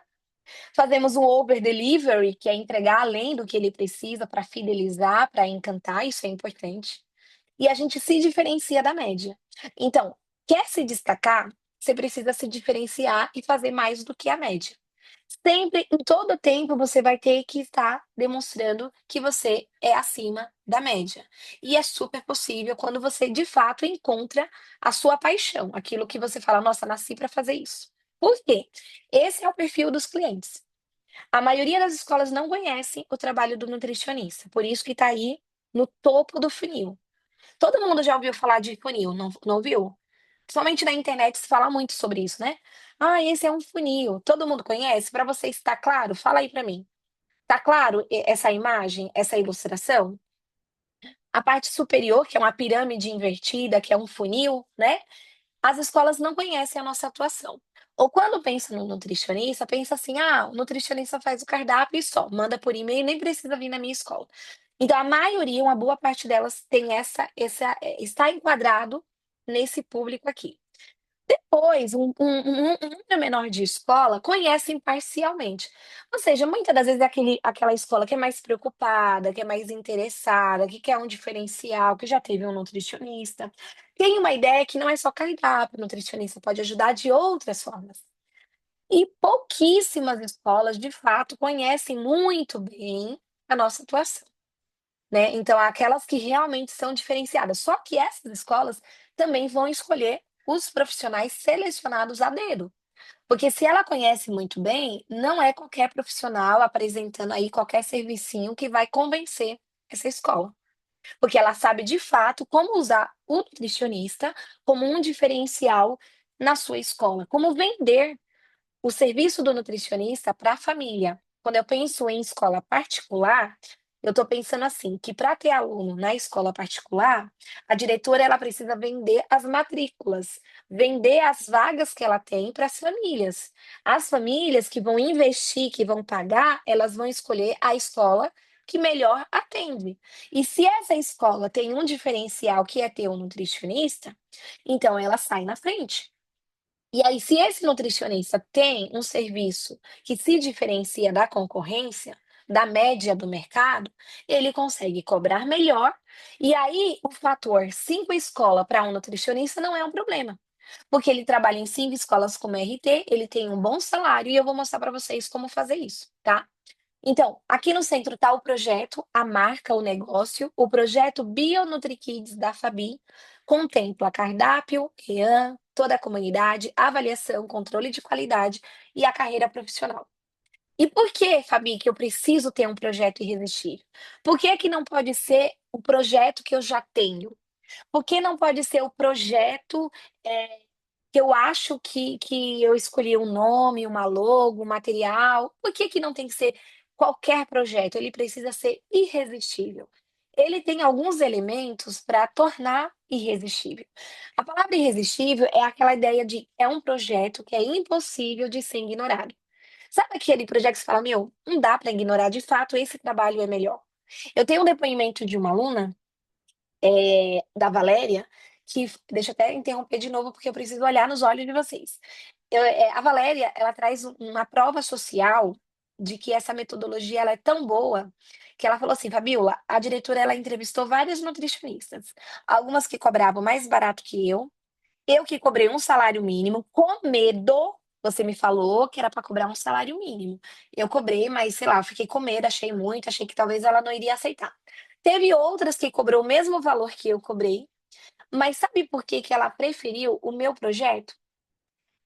Fazemos um over delivery, que é entregar além do que ele precisa para fidelizar, para encantar, isso é importante. E a gente se diferencia da média. Então, quer se destacar, você precisa se diferenciar e fazer mais do que a média. Sempre, em todo tempo, você vai ter que estar demonstrando que você é acima da média. E é super possível quando você de fato encontra a sua paixão, aquilo que você fala, nossa, nasci para fazer isso. Por quê? Esse é o perfil dos clientes. A maioria das escolas não conhecem o trabalho do nutricionista, por isso que está aí no topo do funil. Todo mundo já ouviu falar de funil, não ouviu? Principalmente na internet se fala muito sobre isso, né? "Ah, esse é um funil". Todo mundo conhece? Para você está claro? Fala aí para mim. Tá claro essa imagem, essa ilustração? A parte superior, que é uma pirâmide invertida, que é um funil, né, as escolas não conhecem a nossa atuação. Ou quando pensa no nutricionista, pensa assim: "Ah, o nutricionista faz o cardápio e só, manda por e-mail, nem precisa vir na minha escola". Então a maioria, uma boa parte delas tem está enquadrado nesse público aqui. Depois, um número menor de escola conhecem parcialmente. Ou seja, muitas das vezes é aquela escola que é mais preocupada, que é mais interessada, que quer um diferencial, que já teve um nutricionista. Tem uma ideia que não é só cardápio, o nutricionista pode ajudar de outras formas. E pouquíssimas escolas, de fato, conhecem muito bem a nossa atuação, né. Então aquelas que realmente são diferenciadas. Só que essas escolas também vão escolher os profissionais selecionados a dedo, porque se ela conhece muito bem, não é qualquer profissional apresentando aí qualquer servicinho que vai convencer essa escola, porque ela sabe de fato como usar o nutricionista como um diferencial na sua escola, como vender o serviço do nutricionista para a família. Quando eu penso em escola particular, eu estou pensando assim, que para ter aluno na escola particular, a diretora ela precisa vender as matrículas, vender as vagas que ela tem para as famílias. As famílias que vão investir, que vão pagar, elas vão escolher a escola que melhor atende. E se essa escola tem um diferencial que é ter um nutricionista, então ela sai na frente. E aí, se esse nutricionista tem um serviço que se diferencia da concorrência, da média do mercado, ele consegue cobrar melhor. E aí, o fator 5 escola para um nutricionista não é um problema, porque ele trabalha em 5 escolas como RT, ele tem um bom salário e eu vou mostrar para vocês como fazer isso, tá? Então, aqui no centro está o projeto, a marca, o negócio. O projeto BioNutriKids da Fabi contempla cardápio, EAN, toda a comunidade, avaliação, controle de qualidade e a carreira profissional. E por que, Fabi, que eu preciso ter um projeto irresistível? Por que que não pode ser o projeto que eu já tenho? Por que não pode ser o projeto, que eu acho que eu escolhi um nome, uma logo, um material? Por que que não tem que ser qualquer projeto? Ele precisa ser irresistível. Ele tem alguns elementos para tornar irresistível. A palavra irresistível é aquela ideia de é um projeto que é impossível de ser ignorado. Sabe aquele projeto que você fala: "Meu, não dá para ignorar, de fato esse trabalho é melhor". Eu tenho um depoimento de uma aluna, da Valéria, que deixa eu até interromper de novo, porque eu preciso olhar nos olhos de vocês. A Valéria, ela traz uma prova social de que essa metodologia ela é tão boa, que ela falou assim: "Fabiola, a diretora ela entrevistou várias nutricionistas, algumas que cobravam mais barato que eu que cobrei um salário mínimo com medo, você me falou que era para cobrar um salário mínimo. Eu cobrei, mas sei lá, eu fiquei com medo, achei muito, achei que talvez ela não iria aceitar. Teve outras que cobrou o mesmo valor que eu cobrei, mas sabe por que que ela preferiu o meu projeto?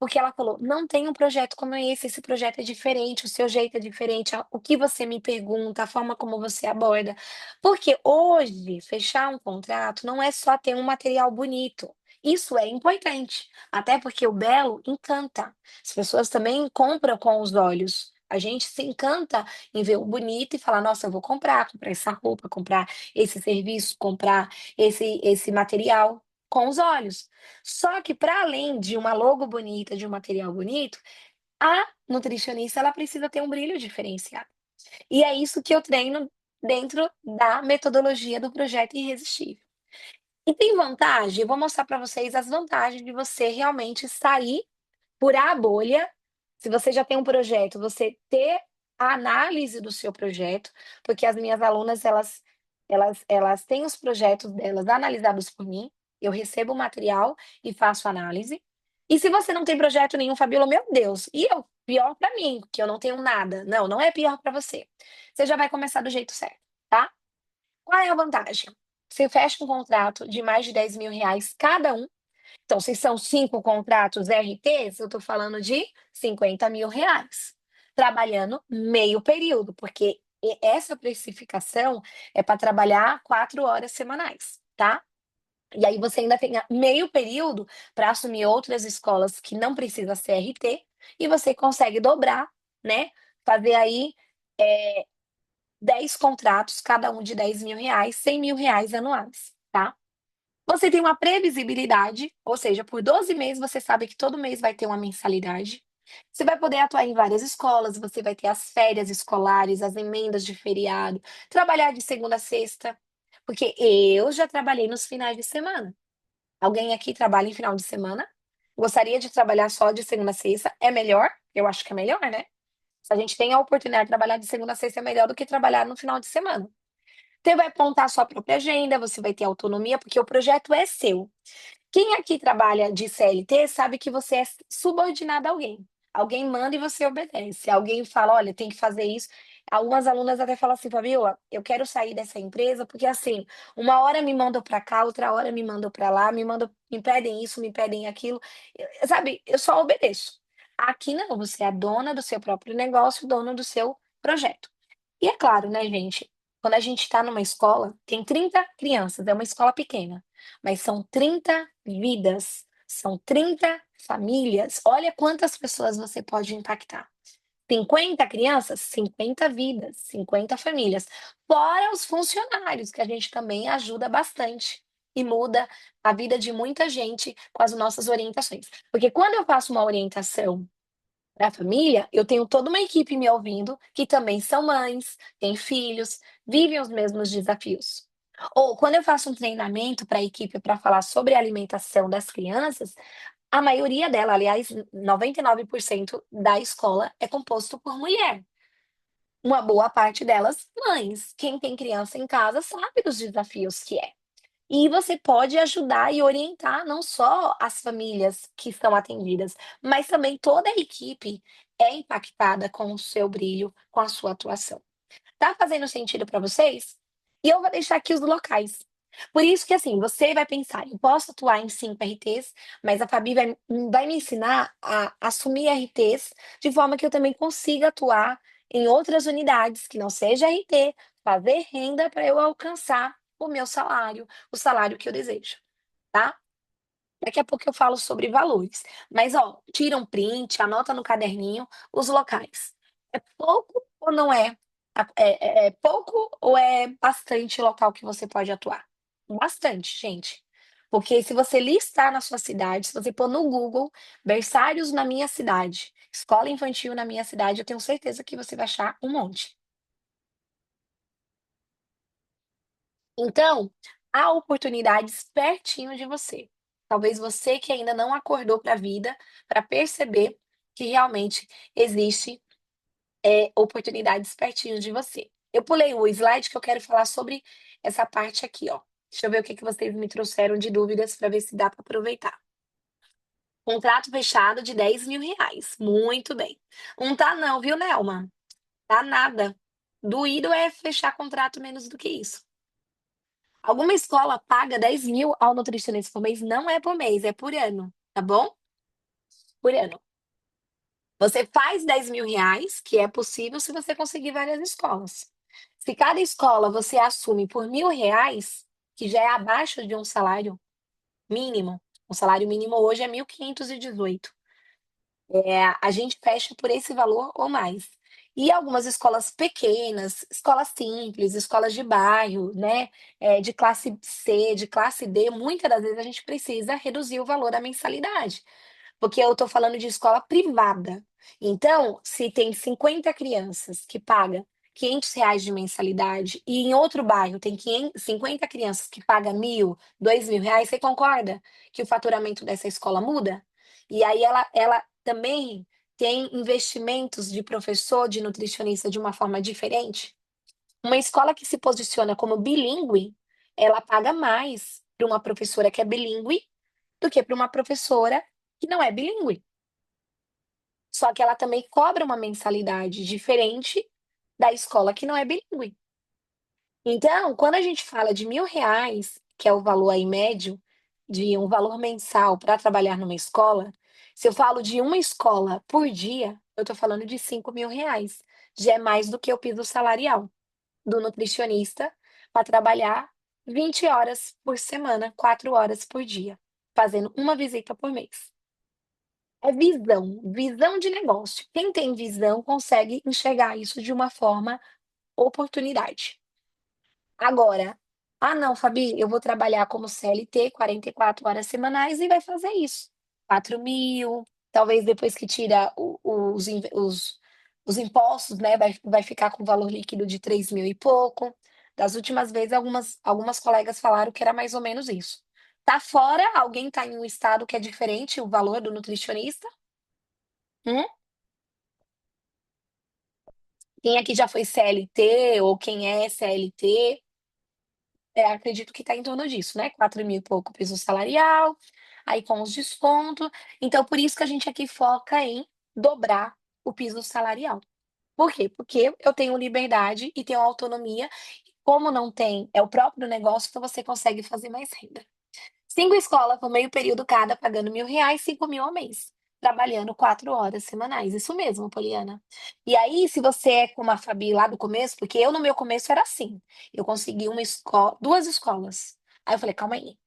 Porque ela falou: "Não tem um projeto como esse projeto é diferente, o seu jeito é diferente, o que você me pergunta, a forma como você aborda". Porque hoje, fechar um contrato não é só ter um material bonito, isso é importante, até porque o belo encanta, as pessoas também compram com os olhos. A gente se encanta em ver o bonito e falar: "Nossa, eu vou comprar essa roupa, comprar esse serviço, comprar esse material", com os olhos. Só que para além de uma logo bonita, de um material bonito, a nutricionista ela precisa ter um brilho diferenciado. E é isso que eu treino dentro da metodologia do projeto Irresistível. E tem vantagem? Eu vou mostrar para vocês as vantagens de você realmente sair, furar a bolha. Se você já tem um projeto, você ter a análise do seu projeto, porque as minhas alunas elas têm os projetos delas analisados por mim, eu recebo o material e faço análise. E se você não tem projeto nenhum, Fabiola, meu Deus, e eu? Pior para mim, que eu não tenho nada. Não, não é pior para você. Você já vai começar do jeito certo, tá? Qual é a vantagem? Você fecha um contrato de mais de R$ 10.000 cada um. Então, se são 5 contratos RTs, eu estou falando de R$ 50.000, trabalhando meio período, porque essa precificação é para trabalhar 4 horas semanais, tá? E aí você ainda tem meio período para assumir outras escolas que não precisa ser RT, e você consegue dobrar, né? Fazer aí 10 contratos, cada um de R$ 10.000, R$ 100.000 anuais, tá? Você tem uma previsibilidade, ou seja, por 12 meses você sabe que todo mês vai ter uma mensalidade. Você vai poder atuar em várias escolas, você vai ter as férias escolares, as emendas de feriado, trabalhar de segunda a sexta, porque eu já trabalhei nos finais de semana. Alguém aqui trabalha em final de semana? Gostaria de trabalhar só de segunda a sexta? É melhor? Eu acho que é melhor, né? Se a gente tem a oportunidade de trabalhar de segunda a sexta, é melhor do que trabalhar no final de semana. Você vai montar a sua própria agenda, você vai ter autonomia, porque o projeto é seu. Quem aqui trabalha de CLT sabe que você é subordinado a alguém. Alguém manda e você obedece. Alguém fala: olha, tem que fazer isso. Algumas alunas até falam assim: Fabiola, eu quero sair dessa empresa porque assim, uma hora me mandam para cá, outra hora me mandam para lá, me pedem isso, me pedem aquilo. Sabe, eu só obedeço. Aqui não, você é a dona do seu próprio negócio, dono do seu projeto. E é claro, né, gente, quando a gente está numa escola, tem 30 crianças, é uma escola pequena, mas são 30 vidas, são 30 famílias. Olha quantas pessoas você pode impactar. 50 crianças, 50 vidas, 50 famílias. Fora os funcionários, que a gente também ajuda bastante e muda a vida de muita gente com as nossas orientações. Porque quando eu faço uma orientação Para a família, eu tenho toda uma equipe me ouvindo, que também são mães, têm filhos, vivem os mesmos desafios. Ou quando eu faço um treinamento para a equipe para falar sobre a alimentação das crianças, a maioria dela, aliás, 99% da escola é composto por mulher. Uma boa parte delas, mães. Quem tem criança em casa sabe dos desafios que é. E você pode ajudar e orientar não só as famílias que são atendidas, mas também toda a equipe é impactada com o seu brilho, com a sua atuação. Tá fazendo sentido para vocês? E eu vou deixar aqui os locais. Por isso que, assim, você vai pensar: "Eu posso atuar em 5 RTs, mas a Fabi vai me ensinar a assumir RTs, de forma que eu também consiga atuar em outras unidades que não seja RT, fazer renda para eu alcançar o meu salário, o salário que eu desejo", tá? Daqui a pouco eu falo sobre valores. Mas, ó, tira um print, anota no caderninho os locais. É pouco ou não é? É pouco ou é bastante local que você pode atuar? Bastante, gente. Porque se você listar na sua cidade, se você pôr no Google "berçários na minha cidade", "escola infantil na minha cidade", eu tenho certeza que você vai achar um monte. Então, há oportunidades pertinho de você. Talvez você que ainda não acordou para a vida, para perceber que realmente existe, oportunidades pertinho de você. Eu pulei o slide que eu quero falar sobre essa parte aqui, ó. Deixa eu ver o que que vocês me trouxeram de dúvidas para ver se dá para aproveitar. Contrato fechado de R$ 10.000. Muito bem. Não tá não, viu, Nelma? Tá nada. Doído é fechar contrato menos do que isso. Alguma escola paga 10.000 ao nutricionista por mês, não é por mês, é por ano, tá bom? Por ano. Você faz R$ 10.000, que é possível se você conseguir várias escolas. Se cada escola você assume por R$ 1.000, que já é abaixo de um salário mínimo, o salário mínimo hoje é 1.518. A gente fecha por esse valor ou mais. E algumas escolas pequenas, escolas simples, escolas de bairro, né, de classe C, de classe D, muitas das vezes a gente precisa reduzir o valor da mensalidade, porque eu estou falando de escola privada. Então, se tem 50 crianças que paga R$ 500 de mensalidade e em outro bairro tem 50 crianças que paga 1.000, R$ 2.000, você concorda que o faturamento dessa escola muda? E aí ela também tem investimentos de professor, de nutricionista de uma forma diferente? Uma escola que se posiciona como bilíngue, ela paga mais para uma professora que é bilíngue do que para uma professora que não é bilíngue. Só que ela também cobra uma mensalidade diferente da escola que não é bilíngue. Então, quando a gente fala de R$ 1.000, que é o valor aí médio, de um valor mensal para trabalhar numa escola, se eu falo de uma escola por dia, eu estou falando de R$ 5.000. Já é mais do que o piso salarial do nutricionista para trabalhar 20 horas por semana, 4 horas por dia, fazendo uma visita por mês. É visão, visão de negócio. Quem tem visão consegue enxergar isso de uma forma oportunidade. Agora, "Ah não, Fabi, eu vou trabalhar como CLT 44 horas semanais", e vai fazer isso. 4.000, talvez depois que tira os impostos, né, vai ficar com o valor líquido de 3.000 e pouco. Das últimas vezes, algumas colegas falaram que era mais ou menos isso. Tá fora? Alguém tá em um estado que é diferente o valor do nutricionista? Hum? Quem aqui já foi CLT ou quem é CLT, acredito que está em torno disso, né, 4.000 e pouco piso salarial, aí com os descontos. Então por isso que a gente aqui foca em dobrar o piso salarial. Por quê? Porque eu tenho liberdade e tenho autonomia, como não tem é o próprio negócio, então você consegue fazer mais renda. 5 escolas por meio período cada, pagando R$ 1.000, 5.000 ao mês, trabalhando 4 horas semanais. Isso mesmo, Poliana. E aí, se você é como a Fabi lá do começo, porque eu no meu começo era assim, eu consegui 2 escolas. Aí eu falei: "Calma aí,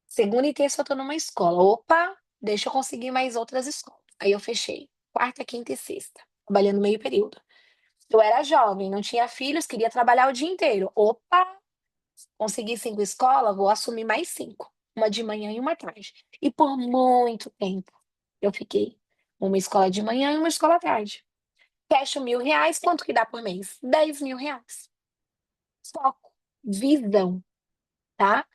segunda e terça eu tô numa escola, opa, deixa eu conseguir mais outras escolas". Aí eu fechei quarta, quinta e sexta, trabalhando meio período. Eu era jovem, não tinha filhos, queria trabalhar o dia inteiro. Opa, consegui 5 escolas, vou assumir mais 5, uma de manhã e uma à tarde. E por muito tempo eu fiquei. uma escola de manhã e uma escola à tarde. Fecho R$ 1.000, quanto que dá por mês? R$ 10.000. Foco, visão, tá?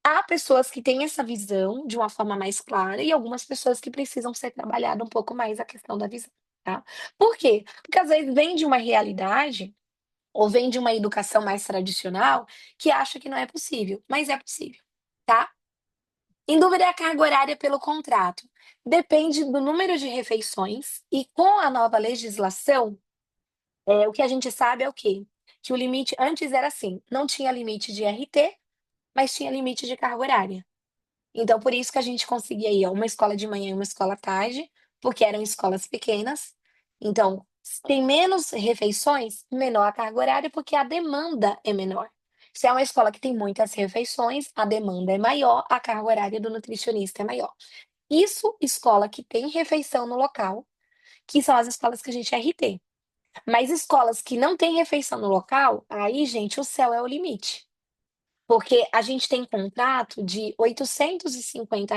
Há pessoas que têm essa visão de uma forma mais clara e algumas pessoas que precisam ser trabalhada um pouco mais a questão da visão, tá? Por quê? Porque às vezes vem de uma realidade ou vem de uma educação mais tradicional que acha que não é possível, mas é possível, tá? Em dúvida é a carga horária pelo contrato. Depende do número de refeições e com a nova legislação, o que a gente sabe é o quê? Que o limite antes era assim, não tinha limite de RT, mas tinha limite de carga horária. Então, por isso que a gente conseguia ir a uma escola de manhã e uma escola à tarde, porque eram escolas pequenas. Então, se tem menos refeições, menor a carga horária, porque a demanda é menor. Se é uma escola que tem muitas refeições, a demanda é maior, a carga horária do nutricionista é maior. Isso, escola que tem refeição no local, que são as escolas que a gente é RT. Mas escolas que não têm refeição no local, aí, gente, o céu é o limite. Porque a gente tem contrato de R$ 850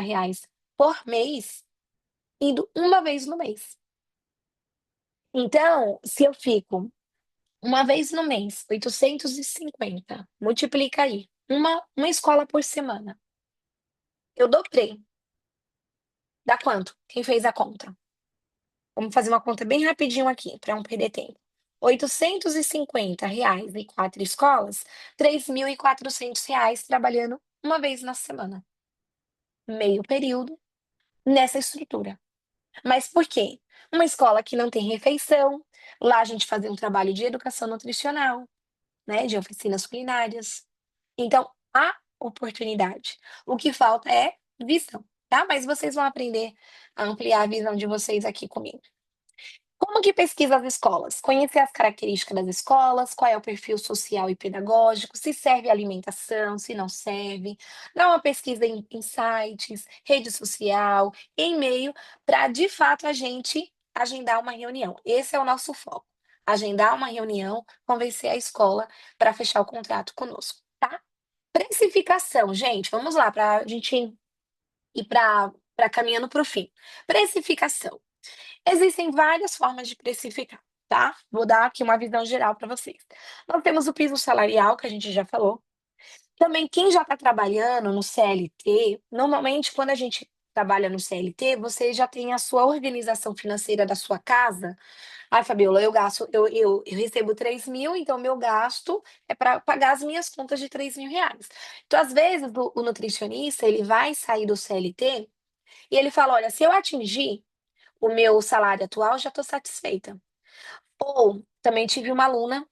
por mês, indo uma vez no mês. Então, se eu fico uma vez no mês, 850, multiplica aí, uma escola por semana, eu dobrei. Dá quanto? Quem fez a conta? Vamos fazer uma conta bem rapidinho aqui, para não perder tempo. R$ 850 e 4 escolas, R$ 3.400 trabalhando uma vez na semana, meio período, nessa estrutura. Mas por quê? Uma escola que não tem refeição, lá a gente fazia um trabalho de educação nutricional, né, de oficinas culinárias. Então, há oportunidade. O que falta é visão, tá? Mas vocês vão aprender a ampliar a visão de vocês aqui comigo. Como que pesquisa as escolas? Conhecer as características das escolas, qual é o perfil social e pedagógico, se serve alimentação, se não serve. Dar uma pesquisa em sites, rede social, e-mail, para de fato a gente agendar uma reunião. Esse é o nosso foco. Agendar uma reunião, convencer a escola para fechar o contrato conosco, tá? Precificação, gente, vamos lá, para a gente ir para caminhando para o fim. Precificação. Existem várias formas de precificar, tá? Vou dar aqui uma visão geral para vocês. Nós temos o piso salarial, que a gente já falou. Também quem já está trabalhando no CLT, normalmente quando a gente trabalha no CLT, você já tem a sua organização financeira da sua casa. Ai, Fabiola, eu recebo 3.000, então meu gasto é para pagar as minhas contas de R$ 3.000. Então, às vezes, o nutricionista, ele vai sair do CLT e ele fala, olha, se eu atingir o meu salário atual, já estou satisfeita. Ou também tive uma aluna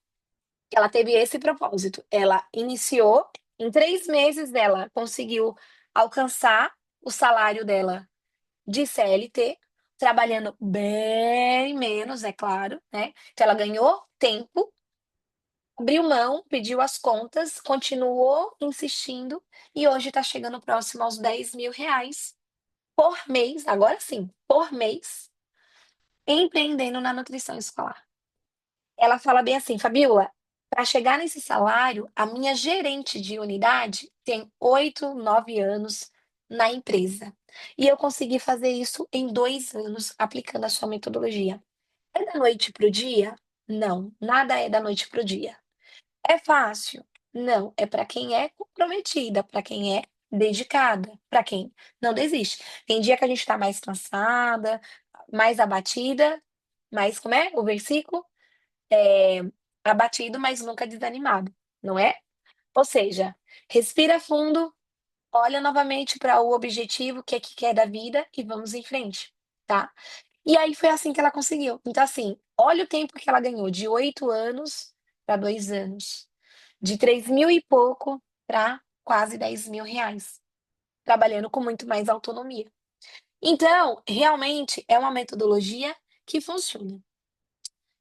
que ela teve esse propósito. Ela iniciou, em 3 meses ela conseguiu alcançar o salário dela de CLT, trabalhando bem menos, é claro, né? Então ela ganhou tempo, abriu mão, pediu as contas, continuou insistindo e hoje está chegando próximo aos R$ 10.000 por mês, agora sim, por mês, empreendendo na nutrição escolar. Ela fala bem assim: "Fabiola, para chegar nesse salário, a minha gerente de unidade tem 8, 9 anos na empresa, e eu consegui fazer isso em 2 anos aplicando a sua metodologia. É da noite para o dia? Não, nada é da noite para o dia. É fácil? Não, é para quem é comprometida, para quem é dedicada, para quem não desiste. Tem dia que a gente está mais cansada, mais abatida, mas como é o versículo? Eh, abatido, mas nunca desanimado, não é? Ou seja, respira fundo, olha novamente para o objetivo, o que é que quer da vida e vamos em frente, tá? E aí foi assim que ela conseguiu. Então, assim, olha o tempo que ela ganhou, de 8 anos para 2 anos, de 3.000 e pouco para quase R$ 10.000, trabalhando com muito mais autonomia. Então, realmente é uma metodologia que funciona.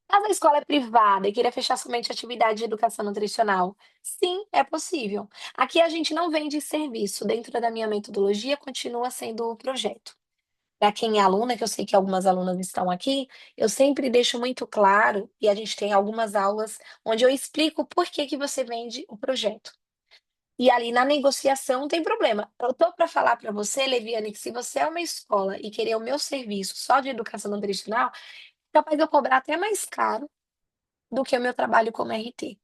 Caso a escola é privada e queira fechar somente a atividade de educação nutricional, sim, é possível. Aqui a gente não vende serviço, dentro da minha metodologia continua sendo o projeto. Para quem é aluna, que eu sei que algumas alunas estão aqui, eu sempre deixo muito claro, e a gente tem algumas aulas onde eu explico por que que você vende o projeto. E ali na negociação não tem problema. Eu tô para falar para você, Leviane, que se você é uma escola e querer o meu serviço só de educação nutricional, capaz de eu cobrar até mais caro do que o meu trabalho como RT.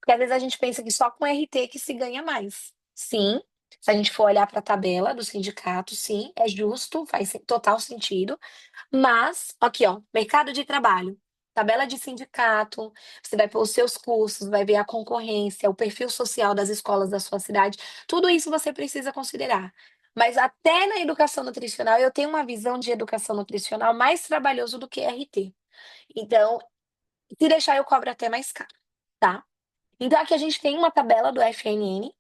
Porque às vezes a gente pensa que só com RT que se ganha mais. Sim, se a gente for olhar para a tabela do sindicato, sim, é justo, total sentido. Mas, aqui ó, mercado de trabalho, tabela de sindicato, você vai pôr os seus cursos, vai ver a concorrência, o perfil social das escolas da sua cidade, tudo isso você precisa considerar. Mas até na educação nutricional, eu tenho uma visão de educação nutricional mais trabalhoso do que RT. Então, se deixar, eu cobro até mais caro, tá? Então, aqui a gente tem uma tabela do FNN,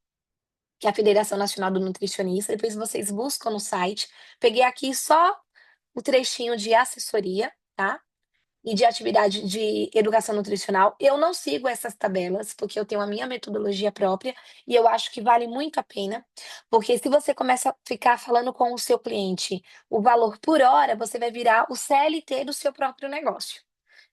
que é a Federação Nacional do Nutricionista, depois vocês buscam no site. Peguei aqui só o trechinho de assessoria, tá? E de atividade de educação nutricional. Eu não sigo essas tabelas, porque eu tenho a minha metodologia própria e eu acho que vale muito a pena, porque se você começa a ficar falando com o seu cliente o valor por hora, você vai virar o CLT do seu próprio negócio.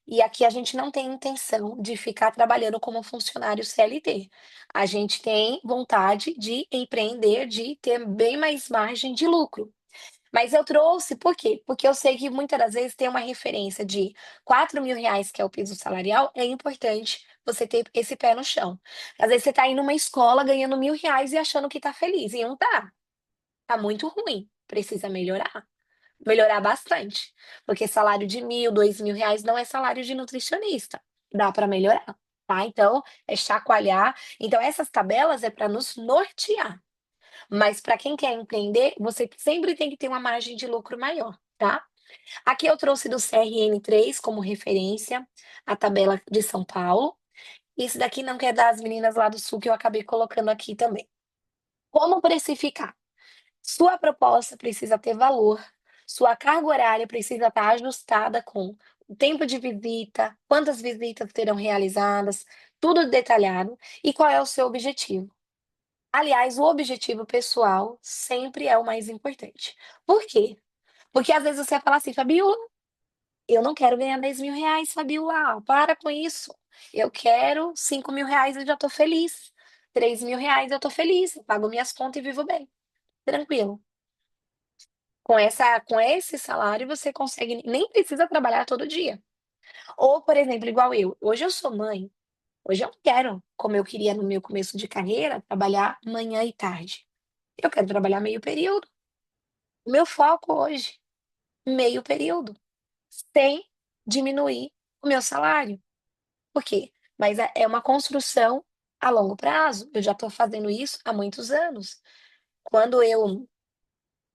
E aqui a gente não tem intenção de ficar trabalhando como funcionário CLT. A gente tem vontade de empreender, de ter bem mais margem de lucro. Mas eu trouxe, por quê? Porque eu sei que muitas das vezes tem uma referência de R$ 4.000, que é o piso salarial, é importante você ter esse pé no chão. Às vezes você está indo numa escola ganhando R$ 1.000 e achando que está feliz, e não tá. Tá muito ruim, precisa melhorar. Melhorar bastante, porque salário de 1.000, R$ 2.000 não é salário de nutricionista, dá para melhorar, tá? Então, é chacoalhar. Então essas tabelas é para nos nortear, mas para quem quer empreender, você sempre tem que ter uma margem de lucro maior, tá? Aqui eu trouxe do CRN3 como referência, a tabela de São Paulo. Isso daqui não quer dar as meninas lá do sul que eu acabei colocando aqui também. Como precificar? Sua proposta precisa ter valor, sua carga horária precisa estar ajustada com o tempo de visita, quantas visitas serão realizadas, tudo detalhado e qual é o seu objetivo. Aliás, o objetivo pessoal sempre é o mais importante. Por quê? Porque às vezes você fala assim, Fabiola, eu não quero ganhar R$ 10.000, Fabiola, para com isso. Eu quero R$ 5.000 e já estou feliz. R$ 3.000 eu estou feliz, eu pago minhas contas e vivo bem, tranquilo. Com esse salário você consegue nem precisa trabalhar todo dia. Ou, por exemplo, igual eu, hoje eu sou mãe, hoje eu não quero, como eu queria no meu começo de carreira, trabalhar manhã e tarde. Eu quero trabalhar meio período. O meu foco hoje, meio período, sem diminuir o meu salário. Por quê? Mas é uma construção a longo prazo. Eu já estou fazendo isso há muitos anos. Quando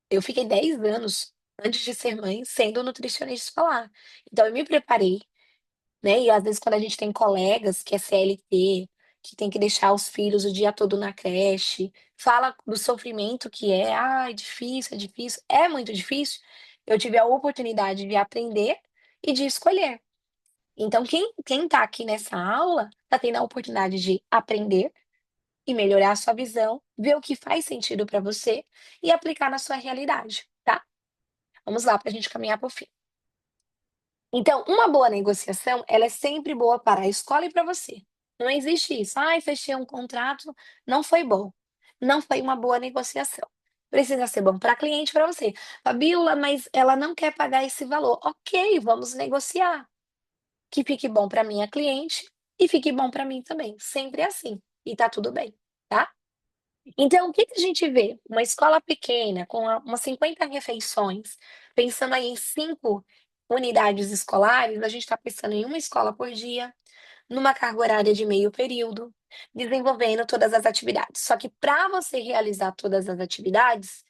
eu fiquei 10 anos antes de ser mãe sendo nutricionista escolar. Então eu me preparei, né, e às vezes quando a gente tem colegas que é CLT, que tem que deixar os filhos o dia todo na creche, fala do sofrimento que é, "Ai, difícil, é difícil", é muito difícil. Eu tive a oportunidade de aprender e de escolher. Então quem tá aqui nessa aula, tá tendo a oportunidade de aprender e melhorar a sua visão, ver o que faz sentido para você e aplicar na sua realidade, tá? Vamos lá para a gente caminhar para o fim. Então, uma boa negociação, ela é sempre boa para a escola e para você. Não existe isso. Ai, fechei um contrato, não foi bom. Não foi uma boa negociação. Precisa ser bom para a cliente e para você. Fabiola, mas ela não quer pagar esse valor. Ok, vamos negociar. Que fique bom para minha cliente e fique bom para mim também. Sempre é assim. E tá tudo bem, tá? Então, o que que a gente vê? Uma escola pequena, com umas 50 refeições, pensando aí em 5 unidades escolares, a gente está pensando em uma escola por dia, numa carga horária de meio período, desenvolvendo todas as atividades. Só que para você realizar todas as atividades,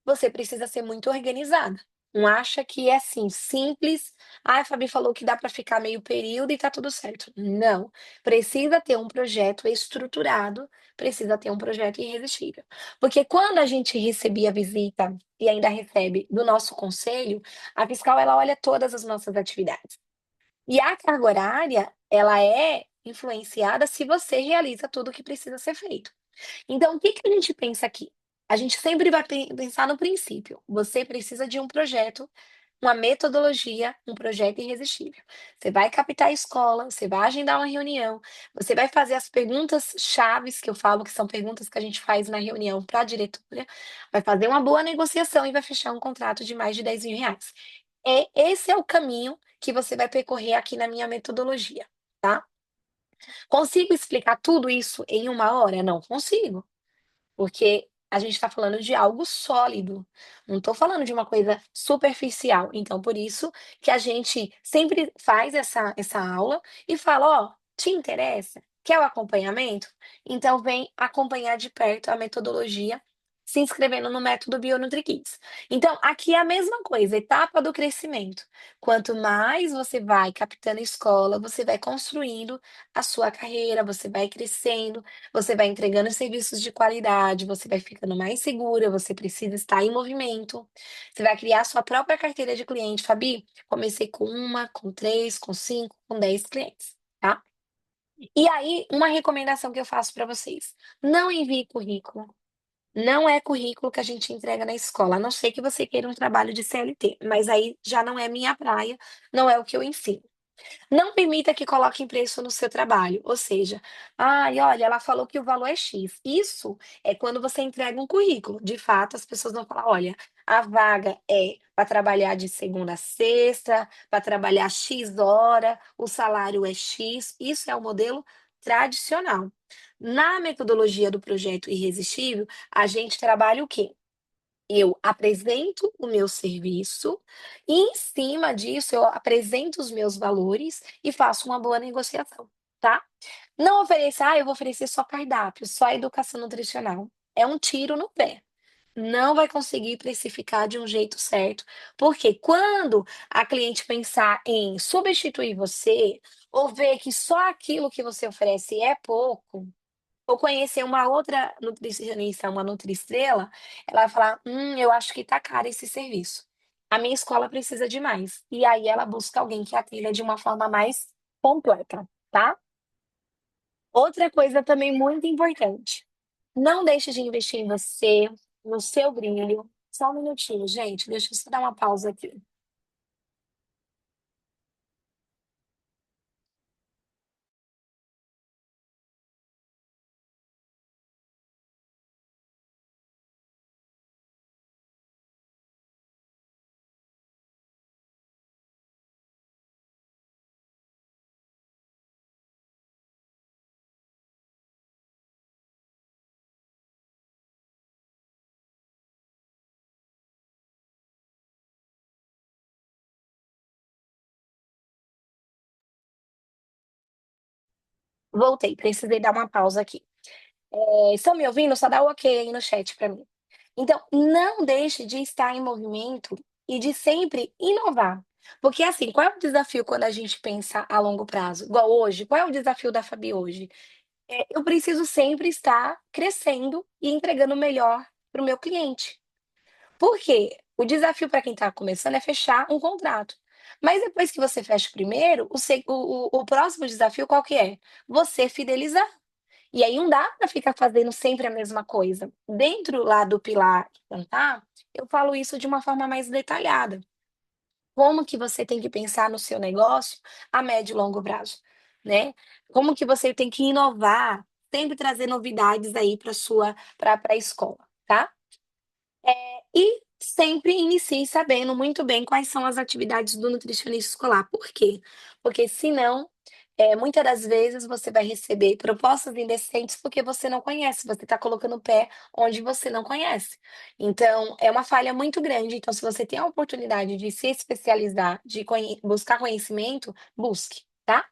você precisa ser muito organizada. Não acha que é assim, simples. "Ai, a Fabi falou que dá para ficar meio período e tá tudo certo". Não, precisa ter um projeto estruturado, precisa ter um projeto irresistível. Porque quando a gente recebia visita, e ainda recebe, do nosso conselho, a fiscal ela olha todas as nossas atividades. E a carga horária, ela é influenciada se você realiza tudo o que precisa ser feito. Então, o que que a gente pensa aqui? A gente sempre vai pensar no princípio. Você precisa de um projeto uma metodologia, um projeto irresistível. Você vai captar a escola, você vai agendar uma reunião, você vai fazer as perguntas chaves, que eu falo que são perguntas que a gente faz na reunião para a diretora, vai fazer uma boa negociação e vai fechar um contrato de mais de R$ 10.000. Esse é o caminho que você vai percorrer aqui na minha metodologia, tá? Consigo explicar tudo isso em 1 hora? Não consigo. Porque a gente está falando de algo sólido, não estou falando de uma coisa superficial. Então, por isso que a gente sempre faz essa aula e fala: "Ó, te interessa? Quer o acompanhamento? Então vem acompanhar de perto a metodologia, se inscrevendo no método BioNutriKids". Então, aqui é a mesma coisa, etapa do crescimento. Quanto mais você vai captando escola, você vai construindo a sua carreira, você vai crescendo, você vai entregando serviços de qualidade, você vai ficando mais segura, você precisa estar em movimento. Você vai criar sua própria carteira de cliente. Fabi, comecei com uma, com 3, com 5, com 10 clientes, tá? E aí, uma recomendação que eu faço para vocês: não envie currículo. Não é currículo que a gente entrega na escola, a não ser que você queira um trabalho de CLT, mas aí já não é minha praia, não é o que eu ensino. Não permita que coloquem preço no seu trabalho, ou seja, "Ai, olha, ela falou que o valor é X". Isso é quando você entrega um currículo. De fato, as pessoas vão falar: "Olha, a vaga é para trabalhar de segunda a sexta, para trabalhar X hora, o salário é X". Isso é o modelo tradicional. Na metodologia do projeto Irresistível, a gente trabalha o quê? Eu apresento o meu serviço e, em cima disso, eu apresento os meus valores e faço uma boa negociação, tá? Não ofereça: "Ah, eu vou oferecer só cardápio, só educação nutricional". É um tiro no pé. Não vai conseguir precificar de um jeito certo, porque quando a cliente pensar em substituir você, ou ver que só aquilo que você oferece é pouco, ou conhecer uma outra nutricionista, uma nutriestrela, ela vai falar: eu acho que tá caro esse serviço. A minha escola precisa de mais". E aí ela busca alguém que atenda de uma forma mais completa, tá? Outra coisa também muito importante, não deixe de investir em você, no seu brilho. Só um minutinho, gente, deixa eu só dar uma pausa aqui. Voltei, precisei dar uma pausa aqui. Estão me ouvindo? Só dá o ok aí no chat para mim. Então, não deixe de estar em movimento e de sempre inovar. Porque, assim, qual é o desafio quando a gente pensa a longo prazo? Igual hoje, qual é o desafio da Fabi hoje? Eu preciso sempre estar crescendo e entregando o melhor para o meu cliente. Por quê? O desafio para quem está começando é fechar um contrato. Mas depois que você fecha o primeiro, o próximo desafio qual que é? Você fidelizar. E aí não dá para ficar fazendo sempre a mesma coisa. Dentro lá do pilar plantar, eu falo isso de uma forma mais detalhada. Como que você tem que pensar no seu negócio a médio e longo prazo, né? Como que você tem que inovar, sempre trazer novidades aí para sua para a escola, tá? E sempre inicie sabendo muito bem quais são as atividades do nutricionista escolar. Por quê? Porque senão, muitas das vezes você vai receber propostas indecentes porque você não conhece, você está colocando o pé onde você não conhece. Então, é uma falha muito grande. Então, se você tem a oportunidade de se especializar, de buscar conhecimento, busque, tá?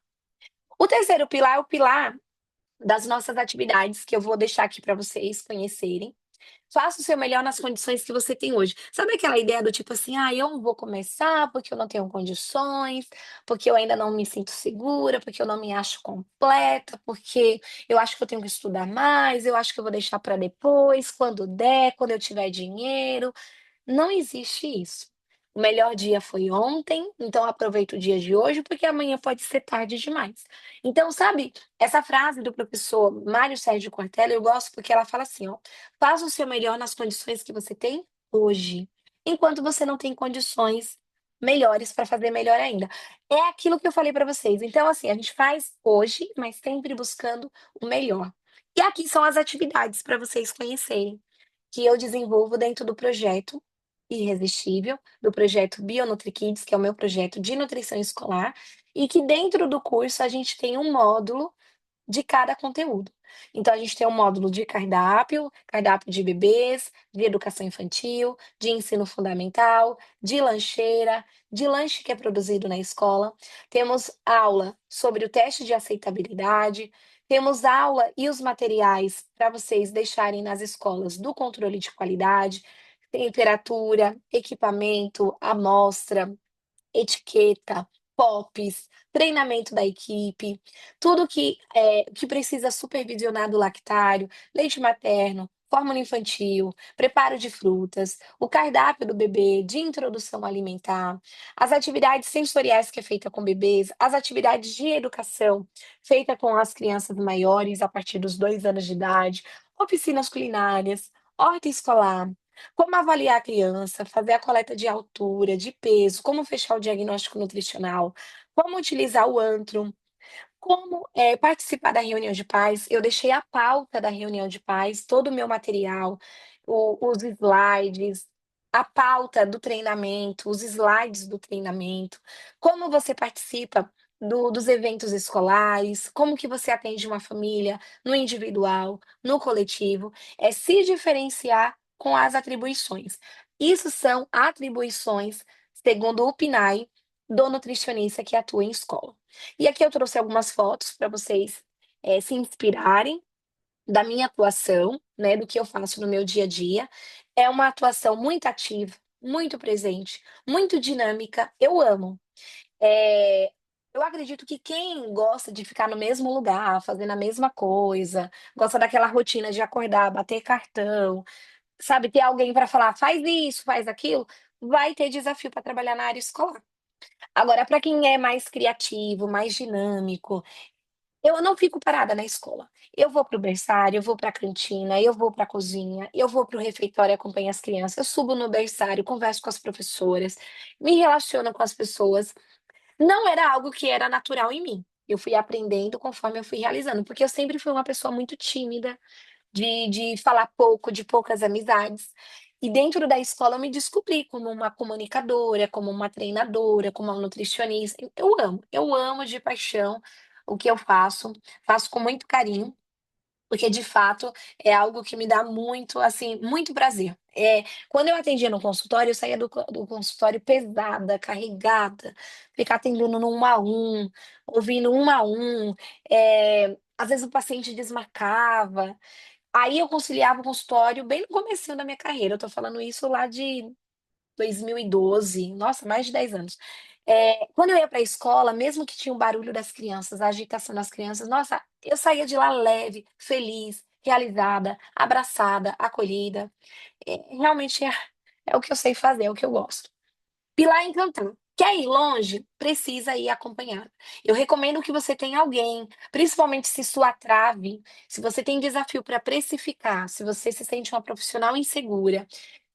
O terceiro pilar é o pilar das nossas atividades, que eu vou deixar aqui para vocês conhecerem. Faça o seu melhor nas condições que você tem hoje. Sabe aquela ideia do tipo assim: "Ah, eu não vou começar porque eu não tenho condições, porque eu ainda não me sinto segura, porque eu não me acho completa, porque eu acho que eu tenho que estudar mais, eu acho que eu vou deixar para depois, quando der, quando eu tiver dinheiro". Não existe isso. O melhor dia foi ontem, então aproveita o dia de hoje, porque amanhã pode ser tarde demais. Então, sabe, essa frase do professor Mário Sérgio Cortella, eu gosto porque ela fala assim, ó: "Faça o seu melhor nas condições que você tem hoje, enquanto você não tem condições". melhores para fazer melhor ainda. É aquilo que eu falei para vocês, então assim, a gente faz hoje, mas sempre buscando o melhor. E aqui são as atividades para vocês conhecerem, que eu desenvolvo dentro do projeto Irresistível, do projeto Bionutri Kids, que é o meu projeto de nutrição escolar, e que dentro do curso a gente tem um módulo de cada conteúdo. Então a gente tem um módulo de cardápio, cardápio de bebês, de educação infantil, de ensino fundamental, de lancheira, de lanche que é produzido na escola. Temos aula sobre o teste de aceitabilidade, temos aula e os materiais para vocês deixarem nas escolas do controle de qualidade, temperatura, equipamento, amostra, etiqueta, POPs, treinamento da equipe, tudo que precisa supervisionar do lactário, leite materno, fórmula infantil, preparo de frutas, o cardápio do bebê, de introdução alimentar, as atividades sensoriais que é feita com bebês, as atividades de educação feita com as crianças maiores a partir dos 2 anos de idade, oficinas culinárias, horta escolar, como avaliar a criança, fazer a coleta de altura, de peso, como fechar o diagnóstico nutricional, como utilizar o antro, como, participar da reunião de pais. Eu deixei a pauta da reunião de pais, todo o meu material, os slides, a pauta do treinamento, os slides do treinamento, como você participa dos eventos escolares, como que você atende uma família no individual, no coletivo, é se diferenciar com as atribuições. Isso são atribuições, segundo o PNAE, do nutricionista que atua em escola. E aqui eu trouxe algumas fotos para vocês, se inspirarem da minha atuação, né, do que eu faço no meu dia a dia. É uma atuação muito ativa, muito presente, muito dinâmica, eu amo. Eh, eu acredito que quem gosta de ficar no mesmo lugar, fazendo a mesma coisa, gosta daquela rotina de acordar, bater cartão, sabe, ter alguém para falar: "Faz isso, faz aquilo", vai ter desafio para trabalhar na área escolar. Agora, para quem é mais criativo, mais dinâmico, eu não fico parada na escola. Eu vou para o berçário, eu vou para a cantina, eu vou para a cozinha, eu vou para o refeitório e acompanho as crianças, eu subo no berçário, converso com as professoras, me relaciono com as pessoas. Não era algo que era natural em mim. Eu fui aprendendo conforme eu fui realizando, porque eu sempre fui uma pessoa muito tímida, de falar pouco, de poucas amizades. E dentro da escola eu me descobri como uma comunicadora, como uma treinadora, como uma nutricionista. Eu amo de paixão o que eu faço, faço com muito carinho, porque de fato é algo que me dá muito, assim, muito prazer. Quando eu atendia no consultório, eu saía do consultório pesada, carregada, ficar atendendo no 1 a 1, ouvindo 1 a 1, às vezes o paciente desmarcava, aí eu conciliava o consultório bem no comecinho da minha carreira, eu tô falando isso lá de 2012, nossa, mais de 10 anos. Quando eu ia para a escola, mesmo que tinha o barulho das crianças, a agitação das crianças, nossa, eu saía de lá leve, feliz, realizada, abraçada, acolhida. Realmente é o que eu sei fazer, é o que eu gosto. Pilar e Encantar. Quer ir longe? Precisa ir acompanhado. Eu recomendo que você tenha alguém, principalmente se sua trave, se você tem desafio para precificar, se você se sente uma profissional insegura,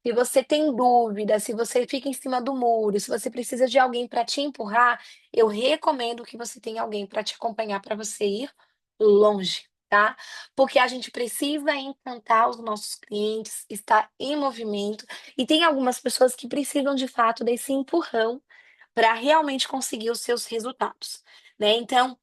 se você tem dúvida, se você fica em cima do muro, se você precisa de alguém para te empurrar, eu recomendo que você tenha alguém para te acompanhar para você ir longe, tá? Porque a gente precisa encantar os nossos clientes, estar em movimento, e tem algumas pessoas que precisam de fato desse empurrão para realmente conseguir os seus resultados, né? Então,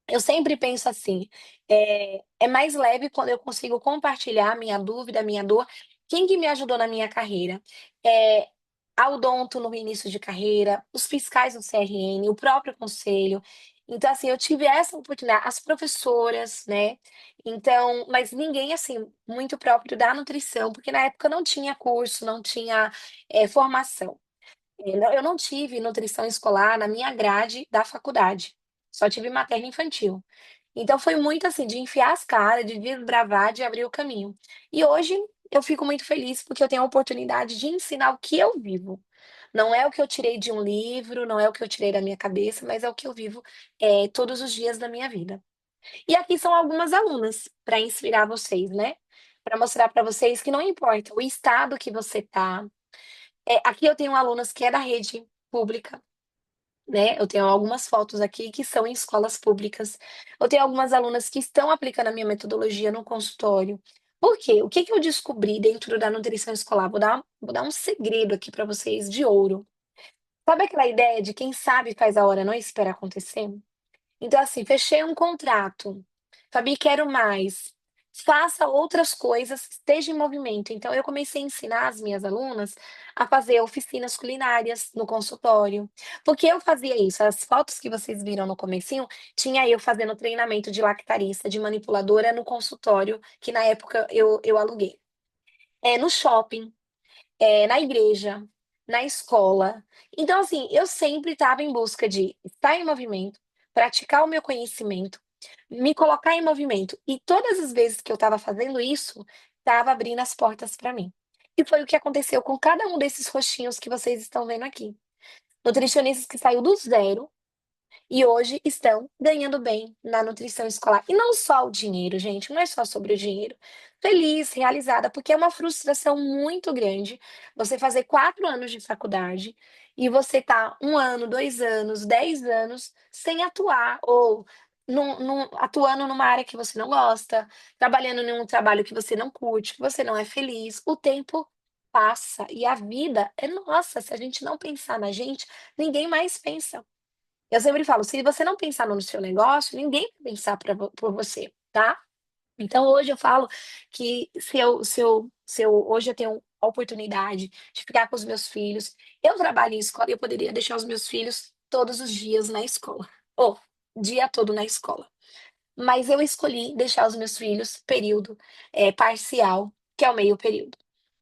eu sempre penso assim, é mais leve quando eu consigo compartilhar a minha dúvida, a minha dor. Quem que me ajudou na minha carreira? Eh, a odonto no início de carreira, os fiscais do CRN, o próprio conselho. Então, assim, eu tive essa oportunidade, as professoras, né, então mas ninguém, assim, muito próprio da nutrição, porque na época não tinha curso, não tinha, formação. Eu não tive nutrição escolar na minha grade da faculdade, só tive materno infantil. Então foi muito assim, de enfiar as caras, de desbravar, de abrir o caminho. E hoje eu fico muito feliz, porque eu tenho a oportunidade de ensinar o que eu vivo. Não é o que eu tirei de um livro, não é o que eu tirei da minha cabeça, mas é o que eu vivo, todos os dias da minha vida. E aqui são algumas alunas, para inspirar vocês, né, para mostrar para vocês que não importa o estado que você tá, aqui eu tenho alunas que é da rede, pública, né, eu tenho algumas fotos aqui que são em escolas públicas. Eu tenho algumas alunas que estão aplicando a minha metodologia no consultório. Por quê? O que que eu descobri dentro da nutrição escolar? Vou dar um segredo aqui para vocês de ouro. Sabe aquela ideia de quem sabe faz a hora, não espera acontecer? Então, assim, fechei um contrato. Fabi, quero mais. Faça outras coisas, esteja em movimento. Então, eu comecei a ensinar as minhas alunas a fazer oficinas culinárias no consultório. Porque eu fazia isso. As fotos que vocês viram no comecinho, tinha eu fazendo treinamento de lactarista, de manipuladora no consultório, que na época eu aluguei. No shopping, na igreja, na escola. Então, assim, eu sempre estava em busca de estar em movimento, praticar o meu conhecimento, me colocar em movimento. E todas as vezes que eu estava fazendo isso, estava abrindo as portas para mim. E foi o que aconteceu com cada um desses roxinhos que vocês estão vendo aqui. Nutricionistas que saiu do zero e hoje estão ganhando bem na nutrição escolar. E não só o dinheiro, gente, não é só sobre o dinheiro. Feliz, realizada, porque é uma frustração muito grande você fazer 4 anos de faculdade e você tá 1 ano, 2 anos, 10 anos sem atuar ou atuando numa área que você não gosta, trabalhando em um trabalho que você não curte, que você não é feliz. O tempo passa e a vida é nossa, se a gente não pensar na gente, ninguém mais pensa. Eu sempre falo, se você não pensar no seu negócio, ninguém vai pensar por você, tá. Então hoje eu falo que se eu hoje eu tenho a oportunidade de ficar com os meus filhos, eu trabalho em escola e eu poderia deixar os meus filhos todos os dias na escola, ou o dia todo na escola. Mas eu escolhi deixar os meus filhos período, parcial, que é o meio período.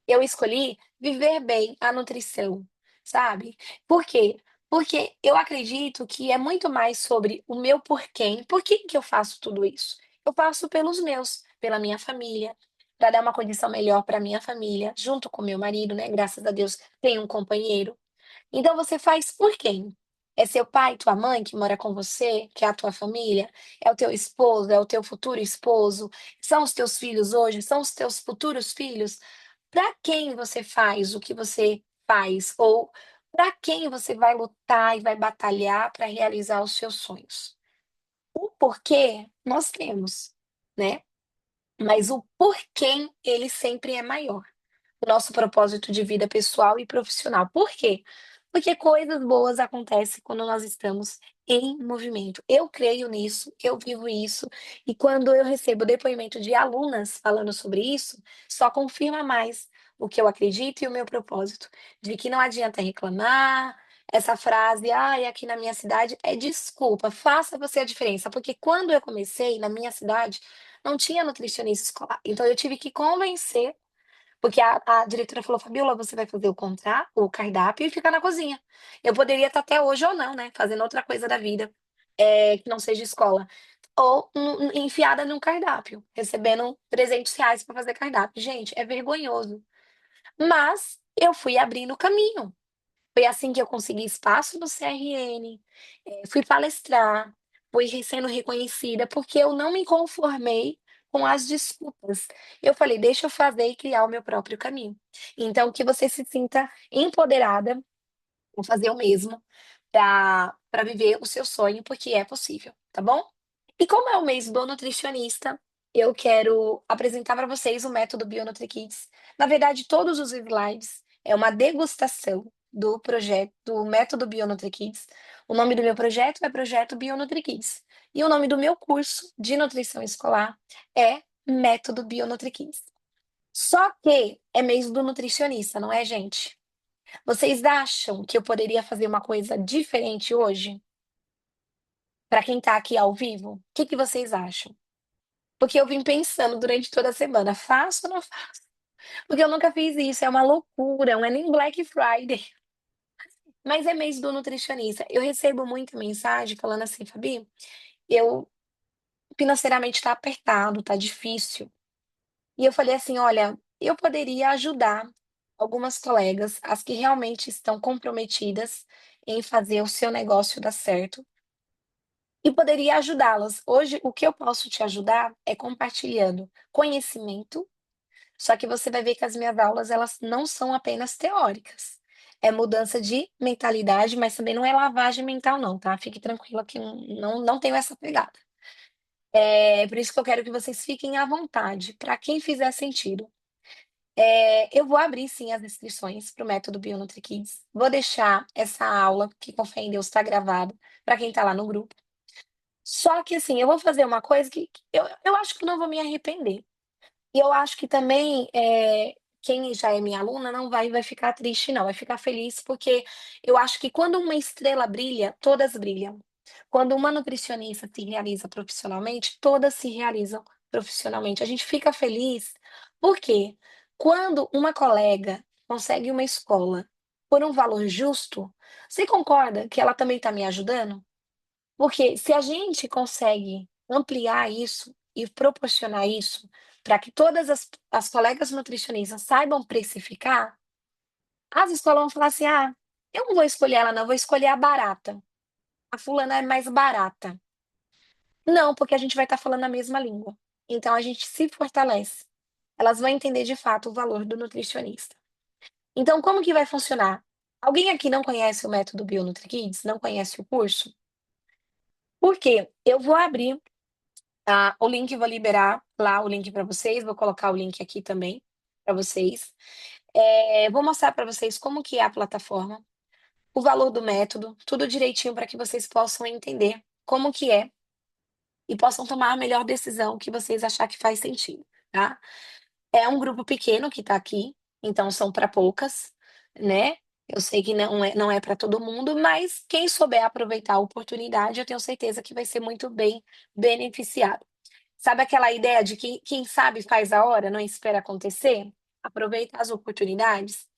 Eu escolhi viver bem a nutrição, sabe. Por quê? Porque eu acredito que é muito mais sobre o meu porquê. Por que que eu faço tudo isso? Eu faço pelos meus, pela minha família, para dar uma condição melhor para minha família, junto com meu marido, né, graças a Deus tenho um companheiro. Então você faz por quem? É seu pai, tua mãe que mora com você, que é a tua família? É o teu esposo, é o teu futuro esposo? São os teus filhos hoje? São os teus futuros filhos? Para quem você faz o que você faz? Ou para quem você vai lutar e vai batalhar para realizar os seus sonhos? O porquê nós temos, né? Mas o porquê ele sempre é maior, o nosso propósito de vida pessoal e profissional. Por quê? Porque coisas boas acontecem quando nós estamos em movimento. Eu creio nisso, eu vivo isso, e quando eu recebo depoimento de alunas falando sobre isso, só confirma mais o que eu acredito e o meu propósito, de que não adianta reclamar. Essa frase, ai, aqui na minha cidade, é desculpa, faça você a diferença, porque quando eu comecei na minha cidade, não tinha nutricionista escolar, então eu tive que convencer porque a diretora falou: "Fabiola, você vai fazer o cardápio e ficar na cozinha". Eu poderia estar até hoje ou não, né, fazendo outra coisa da vida, que não seja escola, ou enfiada num cardápio, recebendo R$ 300 para fazer cardápio. Gente, é vergonhoso. Mas eu fui abrindo o caminho. Foi assim que eu consegui espaço no CRN, fui palestrar, sendo reconhecida, porque eu não me conformei com as desculpas. Eu falei: "Deixa eu fazer e criar o meu próprio caminho". Então que você se sinta empoderada, vou fazer o mesmo, para viver o seu sonho, porque é possível, tá bom? E como é o mês do nutricionista, eu quero apresentar para vocês o método BioNutriKids. Na verdade, todos os slides é uma degustação do projeto do método BioNutriKids. O nome do meu projeto é Projeto BioNutriKids. E o nome do meu curso de nutrição escolar é Método BioNutriKids. Só que é mês do nutricionista, não é, gente? Vocês acham que eu poderia fazer uma coisa diferente hoje? Para quem está aqui ao vivo? O que que vocês acham? Porque eu vim pensando durante toda a semana, faço ou não faço? Porque eu nunca fiz isso, é uma loucura, não é nem Black Friday, mas é mês do nutricionista. Eu recebo muita mensagem falando assim: "Fabi, eu financeiramente tá apertado, tá difícil". E eu falei assim: "Olha, eu poderia ajudar algumas colegas, as que realmente estão comprometidas em fazer o seu negócio dar certo, e poderia ajudá-las. Hoje, o que eu posso te ajudar é compartilhando conhecimento. Só que você vai ver que as minhas aulas, elas não são apenas teóricas. é mudança de mentalidade, mas também não é lavagem mental não, tá, fique tranquila que não tenho essa pegada. É por isso que eu quero que vocês fiquem à vontade, para quem fizer sentido. Eu vou abrir sim as inscrições para o método Bionutri Kids, vou deixar essa aula, que com fé em Deus está gravada, para quem está lá no grupo. Só que assim, eu vou fazer uma coisa que eu acho que eu não vou me arrepender. E eu acho que também, quem já é minha aluna não vai ficar triste não, vai ficar feliz, porque eu acho que quando uma estrela brilha, todas brilham. Quando uma nutricionista se realiza profissionalmente, todas se realizam profissionalmente. A gente fica feliz, porque quando uma colega consegue uma escola por um valor justo, você concorda que ela também está me ajudando? Porque se a gente consegue ampliar isso e proporcionar isso para que todas as colegas nutricionistas saibam precificar, as escolas vão falar assim: "Ah, eu não vou escolher ela não, vou escolher a barata. A fulana é mais barata". Não, porque a gente vai estar falando a mesma língua. Então a gente se fortalece. Elas vão entender de fato o valor do nutricionista. Então como que vai funcionar? Alguém aqui não conhece o método BioNutriKids? Não conhece o curso? Porque eu vou abrir o link, vou liberar lá o link para vocês, vou colocar o link aqui também para vocês. Vou mostrar para vocês como que é a plataforma, o valor do método, tudo direitinho para que vocês possam entender como que é e possam tomar a melhor decisão que vocês achar que faz sentido, tá. É um grupo pequeno que está aqui, então são para poucas, né. Eu sei que não é para todo mundo, mas quem souber aproveitar a oportunidade, eu tenho certeza que vai ser muito bem beneficiado. Sabe aquela ideia de que quem sabe faz a hora, não espera acontecer? Aproveita as oportunidades.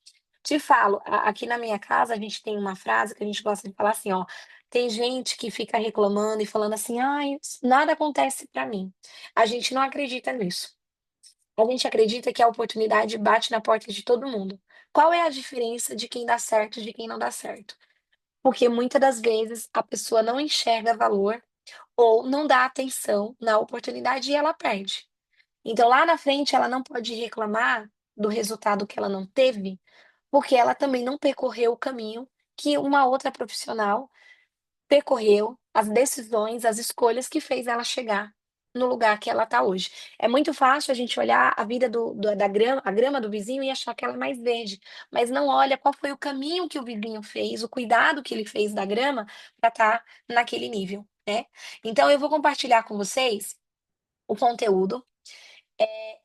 Te falo, aqui na minha casa a gente tem uma frase que a gente gosta de falar assim, ó, tem gente que fica reclamando e falando assim: "Ai, nada acontece para mim". A gente não acredita nisso. A gente acredita que a oportunidade bate na porta de todo mundo. Qual é a diferença de quem dá certo e de quem não dá certo? Porque muitas das vezes a pessoa não enxerga valor ou não dá atenção na oportunidade e ela perde. Então, lá na frente, ela não pode reclamar do resultado que ela não teve, porque ela também não percorreu o caminho que uma outra profissional percorreu, as decisões, as escolhas que fez ela chegar no lugar que ela está hoje. É muito fácil a gente olhar a vida da grama, a grama do vizinho e achar que ela é mais verde, mas não olha qual foi o caminho que o vizinho fez, o cuidado que ele fez da grama para estar naquele nível, né. Então eu vou compartilhar com vocês o conteúdo.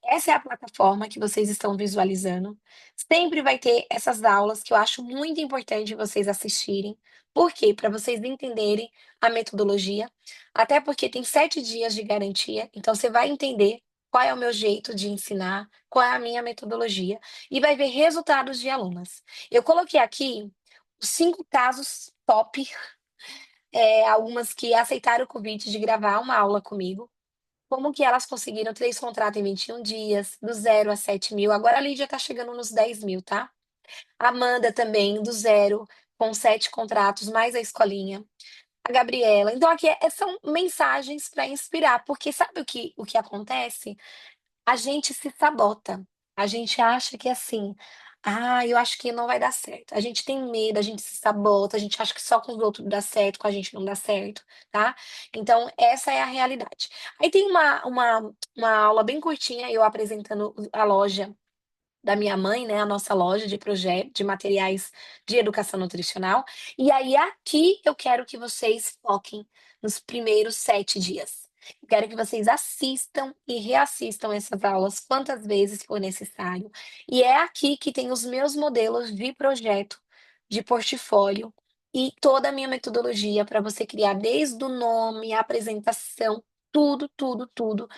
Essa é a plataforma que vocês estão visualizando. Sempre vai ter essas aulas que eu acho muito importante vocês assistirem. Por quê? Para vocês entenderem a metodologia, até porque tem 7 dias de garantia, então você vai entender qual é o meu jeito de ensinar, qual é a minha metodologia, e vai ver resultados de alunas. Eu coloquei aqui os 5 casos top, algumas que aceitaram o convite de gravar uma aula comigo, como que elas conseguiram 3 contratos em 21 dias, do 0 a 7.000, agora a Lídia tá chegando nos 10.000, tá. Amanda também do 0, com 7 contratos, mais a escolinha. A Gabriela, então aqui são mensagens para inspirar, porque sabe o que acontece? A gente se sabota, a gente acha que assim: "Ah, eu acho que não vai dar certo". A gente tem medo, a gente se sabota, a gente acha que só com os outros dá certo, com a gente não dá certo, tá. Então essa é a realidade. Aí tem uma aula bem curtinha, eu apresentando a loja da minha mãe, né, a nossa loja de materiais de educação nutricional. E aí aqui eu quero que vocês foquem nos primeiros 7 dias. Eu quero que vocês assistam e reassistam essas aulas quantas vezes for necessário. E é aqui que tem os meus modelos de projeto, de portfólio e toda a minha metodologia para você criar desde o nome, a apresentação, tudo, tudo, tudo,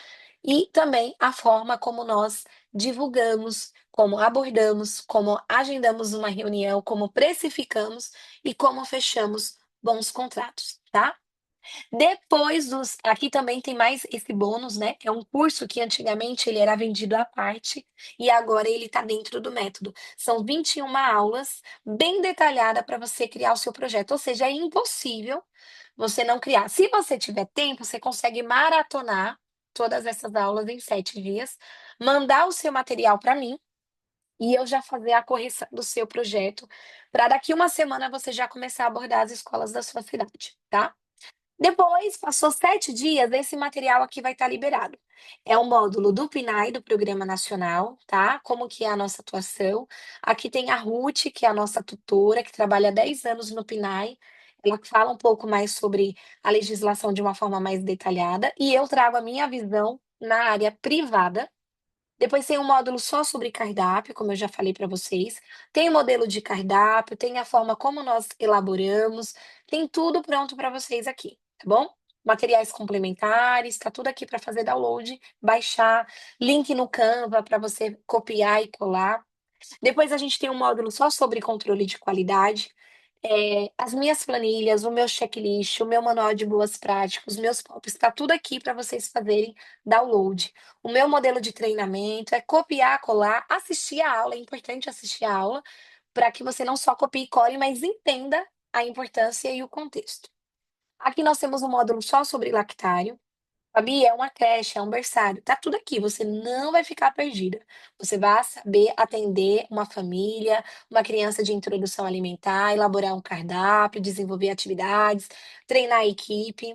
e também a forma como nós divulgamos, como abordamos, como agendamos uma reunião, como precificamos e como fechamos bons contratos, tá? Depois dos aqui também tem mais esse bônus, né, é um curso que antigamente ele era vendido à parte, e agora ele está dentro do método. São 21 aulas, bem detalhada para você criar o seu projeto, ou seja, é impossível você não criar. Se você tiver tempo, você consegue maratonar todas essas aulas em 7 dias, mandar o seu material para mim, e eu já fazer a correção do seu projeto, para daqui uma semana você já começar a abordar as escolas da sua cidade, tá? Depois, passou 7 dias, esse material aqui vai estar liberado. É um módulo do PNAE, do Programa Nacional, tá? Como que é a nossa atuação. Aqui tem a Ruth, que é a nossa tutora, que trabalha há 10 anos no PNAE. Ela fala um pouco mais sobre a legislação de uma forma mais detalhada, e eu trago a minha visão na área privada. Depois tem um módulo só sobre cardápio, como eu já falei para vocês. Tem o modelo de cardápio, tem a forma como nós elaboramos, tem tudo pronto para vocês aqui, tá bom? Materiais complementares, tá tudo aqui para fazer download, baixar, link no Canva para você copiar e colar. Depois a gente tem um módulo só sobre controle de qualidade. As minhas planilhas, o meu checklist, o meu manual de boas práticas, os meus POPs, está tudo aqui para vocês fazerem download. O meu modelo de treinamento é copiar, colar, assistir a aula, é importante assistir a aula, para que você não só copie e cole, mas entenda a importância e o contexto. Aqui nós temos um módulo só sobre lactário. Fabi, é uma creche, é um berçário, tá tudo aqui, você não vai ficar perdida. Você vai saber atender uma família, uma criança de introdução alimentar, elaborar um cardápio, desenvolver atividades, treinar a equipe.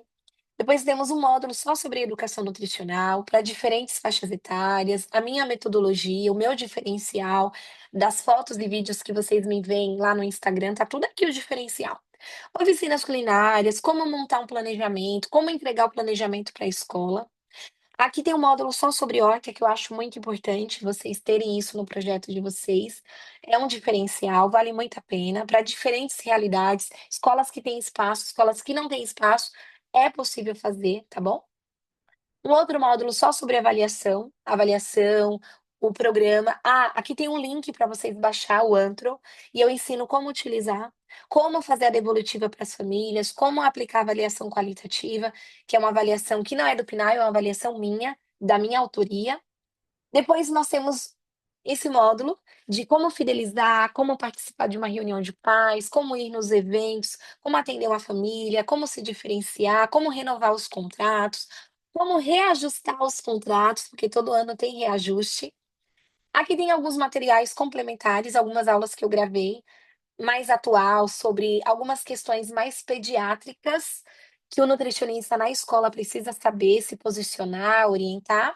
Depois temos um módulo só sobre educação nutricional para diferentes faixas etárias, a minha metodologia, o meu diferencial, das fotos e vídeos que vocês me veem lá no Instagram, tá tudo aqui o diferencial. Oficinas culinárias, como montar um planejamento, como entregar o planejamento para a escola. Aqui tem um módulo só sobre horta, que eu acho muito importante vocês terem isso no projeto de vocês. É um diferencial, vale muito a pena para diferentes realidades, escolas que têm espaço, escolas que não têm espaço, é possível fazer, tá bom? Um outro módulo só sobre avaliação, o programa. Ah, aqui tem um link para vocês baixar o Antro, e eu ensino como utilizar, como fazer a devolutiva para as famílias, como aplicar a avaliação qualitativa, que é uma avaliação que não é do PNAE, é uma avaliação minha, da minha autoria. Depois nós temos esse módulo de como fidelizar, como participar de uma reunião de pais, como ir nos eventos, como atender uma família, como se diferenciar, como renovar os contratos, como reajustar os contratos, porque todo ano tem reajuste. Aqui tem alguns materiais complementares, algumas aulas que eu gravei, mais atual, sobre algumas questões mais pediátricas, que o nutricionista na escola precisa saber se posicionar, orientar.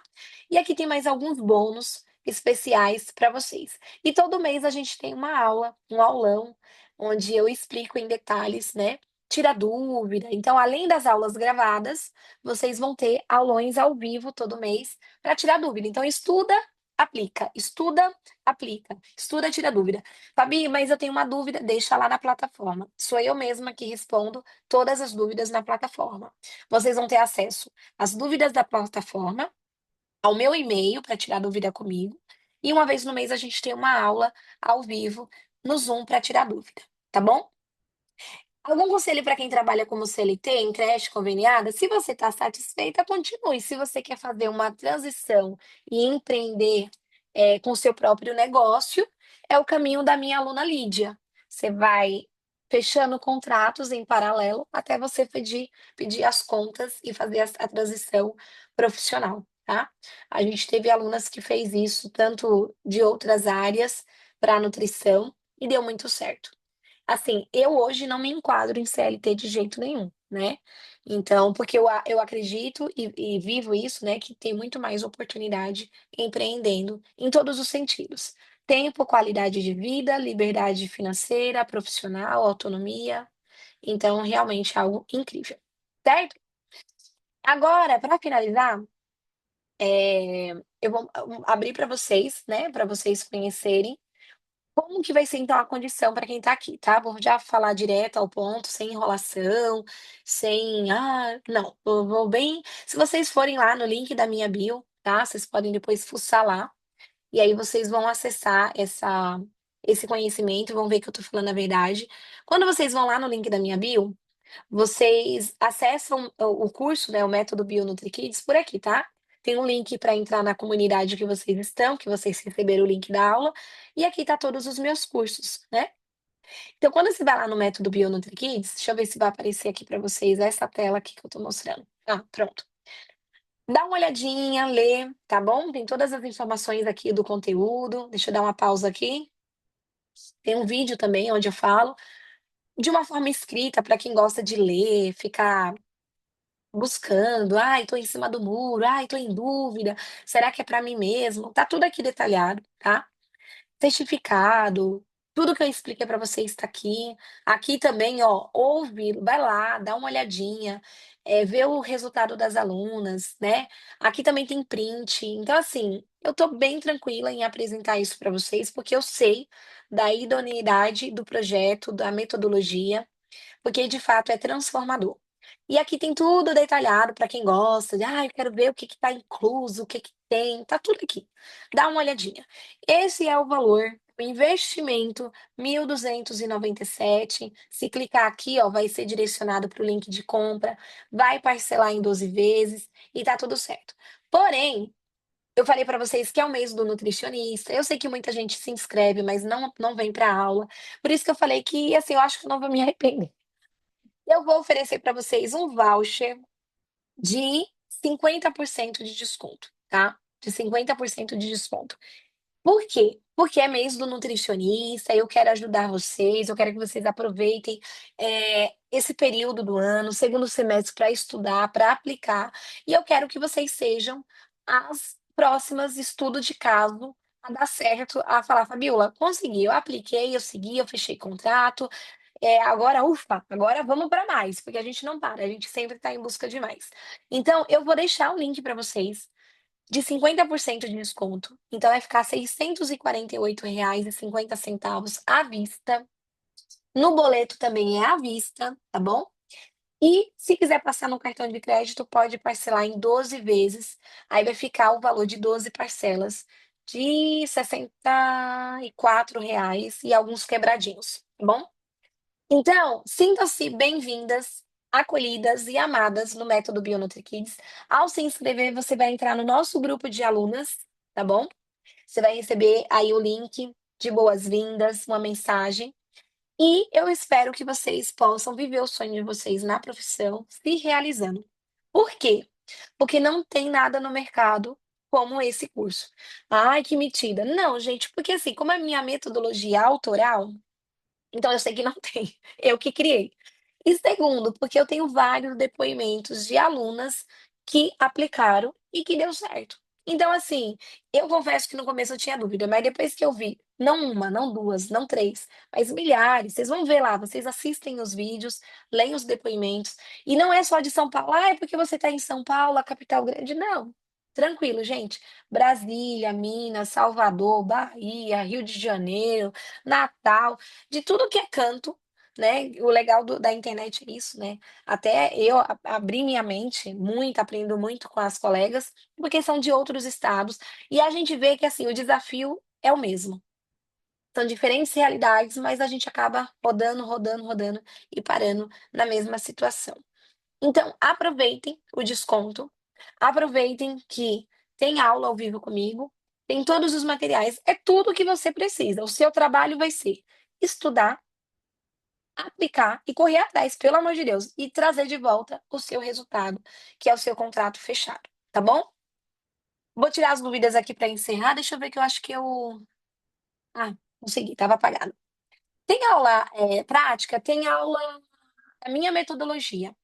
E aqui tem mais alguns bônus especiais para vocês. E todo mês a gente tem uma aula, um aulão, onde eu explico em detalhes, né? Tira dúvida. Então, além das aulas gravadas, vocês vão ter aulões ao vivo todo mês para tirar dúvida. Então, aplica, estuda, tira dúvida. Fabi, mas eu tenho uma dúvida, deixa lá na plataforma. Sou eu mesma que respondo todas as dúvidas na plataforma. Vocês vão ter acesso às dúvidas da plataforma, ao meu e-mail para tirar dúvida comigo, e uma vez no mês a gente tem uma aula ao vivo no Zoom para tirar dúvida, tá bom? Algum conselho para quem trabalha como CLT, em creche conveniada? Se você está satisfeita, continue. Se você quer fazer uma transição e empreender, com o seu próprio negócio, é o caminho da minha aluna Lídia. Você vai fechando contratos em paralelo até você pedir as contas e fazer a transição profissional, tá? A gente teve alunas que fez isso, tanto de outras áreas para nutrição, e deu muito certo. Assim, eu hoje não me enquadro em CLT de jeito nenhum, né. Então, porque eu acredito e vivo isso, né, que tem muito mais oportunidade empreendendo em todos os sentidos. Tempo, qualidade de vida, liberdade financeira, profissional, autonomia, então realmente é algo incrível, certo? Agora, para finalizar, eu vou abrir para vocês, né, para vocês conhecerem como que vai ser então a condição para quem está aqui, tá? Vou já falar direto ao ponto, sem enrolação, sem, não, eu vou bem. Se vocês forem lá no link da minha bio, tá? Vocês podem depois fuçar lá, e aí vocês vão acessar esse conhecimento, vão ver que eu tô falando a verdade. Quando vocês vão lá no link da minha bio, vocês acessam o curso, né, o método BioNutriKids por aqui, tá? Tem um link para entrar na comunidade que vocês estão, que vocês receberam o link da aula, e aqui tá todos os meus cursos, né? Então, quando você vai lá no método BioNutriKids, deixa eu ver se vai aparecer aqui para vocês essa tela aqui que eu tô mostrando. Ah, pronto. Dá uma olhadinha, lê, tá bom? Tem todas as informações aqui do conteúdo. Deixa eu dar uma pausa aqui. Tem um vídeo também onde eu falo de uma forma escrita para quem gosta de ler, ficar buscando, "Ai, tô em cima do muro. Ai, tô em dúvida. Será que é para mim mesmo?". Tá tudo aqui detalhado, tá? Certificado, tudo que eu expliquei para você está aqui. Aqui também, ó, ouve, vai lá, dá uma olhadinha, vê o resultado das alunas, né. Aqui também tem print. Então, assim, eu tô bem tranquila em apresentar isso para vocês, porque eu sei da idoneidade do projeto, da metodologia, porque de fato é transformador. E aqui tem tudo detalhado para quem gosta de: "Ai, eu quero ver o que que tá incluso, o que que tem", tá tudo aqui. Dá uma olhadinha. Esse é o valor, o investimento, 1.297. Se clicar aqui, ó, vai ser direcionado para o link de compra, vai parcelar em 12 vezes e tá tudo certo. Porém, eu falei para vocês que é o mês do nutricionista, eu sei que muita gente se inscreve, mas não vem para aula, por isso que eu falei que, assim, eu acho que eu não vou me arrepender. Eu vou oferecer para vocês um voucher de 50% de desconto, tá? De 50% de desconto. Por quê? Porque é mês do nutricionista, eu quero ajudar vocês, eu quero que vocês aproveitem, esse período do ano, segundo semestre, para estudar, para aplicar, e eu quero que vocês sejam as próximas estudo de caso a dar certo, a falar: "Fabiola, consegui, eu apliquei, eu segui, eu fechei contrato, agora ufa, agora vamos para mais", porque a gente não para, a gente sempre está em busca de mais. Então eu vou deixar o link para vocês, de 50% de desconto, então vai ficar R$ 648,50 à vista. No boleto também é à vista, tá bom? E se quiser passar no cartão de crédito, pode parcelar em 12 vezes, aí vai ficar o valor de 12 parcelas de R$ 64 e alguns quebradinhos, tá bom? Então, sintam-se bem-vindas, acolhidas e amadas no método BioNutriKids. Ao se inscrever, você vai entrar no nosso grupo de alunas, tá bom? Você vai receber aí o link de boas-vindas, uma mensagem, e eu espero que vocês possam viver o sonho de vocês na profissão, se realizando. Por quê? Porque não tem nada no mercado como esse curso. Ai, que metida. Não, gente, porque assim, como a minha metodologia é autoral, então eu sei que não tem, eu que criei. E segundo, porque eu tenho vários depoimentos de alunas que aplicaram e que deu certo. Então, assim, eu confesso que no começo eu tinha dúvida, mas depois que eu vi, não uma, não duas, não três, mas milhares, vocês vão ver lá, vocês assistem os vídeos, leem os depoimentos, e não é só de São Paulo, ah, é porque você está em São Paulo, a capital grande, não. Tranquilo, gente. Brasília, Minas, Salvador, Bahia, Rio de Janeiro, Natal, de tudo que é canto, né, o legal da internet é isso, né, até eu abri minha mente muito, aprendo muito com as colegas, porque são de outros estados, e a gente vê que, assim, o desafio é o mesmo. São diferentes realidades, mas a gente acaba rodando, rodando, rodando e parando na mesma situação. Então aproveitem o desconto, aproveitem que tem aula ao vivo comigo, tem todos os materiais, é tudo o que você precisa. O seu trabalho vai ser estudar, aplicar e correr atrás, pelo amor de Deus, e trazer de volta o seu resultado, que é o seu contrato fechado, tá bom? Vou tirar as dúvidas aqui para encerrar, deixa eu ver que eu acho que eu consegui, estava apagado. Tem aula, prática, tem aula da minha metodologia,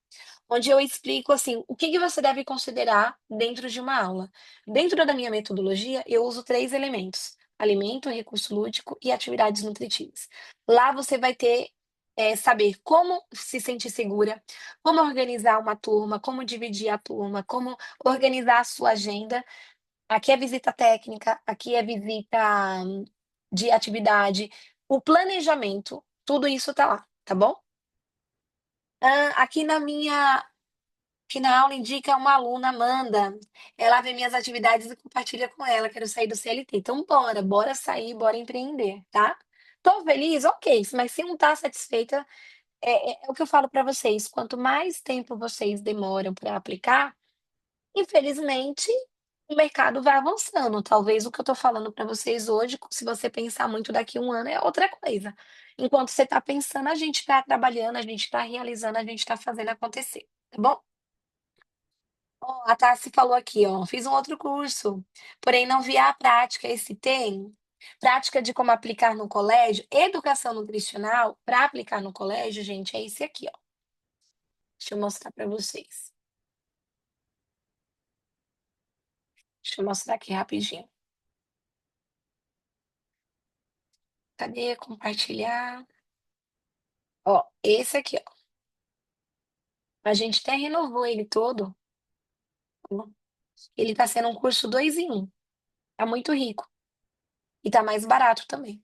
onde eu explico, assim, o que que você deve considerar dentro de uma aula. Dentro da minha metodologia, eu uso 3 elementos: alimento, recurso lúdico e atividades nutritivas. Lá você vai ter, saber como se sentir segura, como organizar uma turma, como dividir a turma, como organizar a sua agenda. Aqui é visita técnica, aqui é visita de atividade, o planejamento, tudo isso tá lá, tá bom? Aqui na minha que na aula indica uma aluna, Amanda, ela vê minhas atividades e compartilha com ela, quero sair do CLT. Então bora sair, bora empreender, tá? Tô feliz? Ok, mas se não tá satisfeita, é o que eu falo para vocês, quanto mais tempo vocês demoram para aplicar, infelizmente, o mercado vai avançando. Talvez o que eu tô falando para vocês hoje, se você pensar muito daqui a 1 ano, é outra coisa. Enquanto você tá pensando, a gente tá trabalhando, a gente tá realizando, a gente tá fazendo acontecer, tá bom? Ó, a Tassi falou aqui, ó, fiz um outro curso, porém não vi a prática. Esse tem? Prática de como aplicar no colégio, educação nutricional para aplicar no colégio, gente, é esse aqui, ó. Deixa eu mostrar para vocês. Deixa eu mostrar aqui rapidinho. Cadê compartilhar? Ó, esse aqui, ó. A gente até renovou ele todo. Ó. Ele tá sendo um curso 2 em 1. Tá muito rico e tá mais barato também.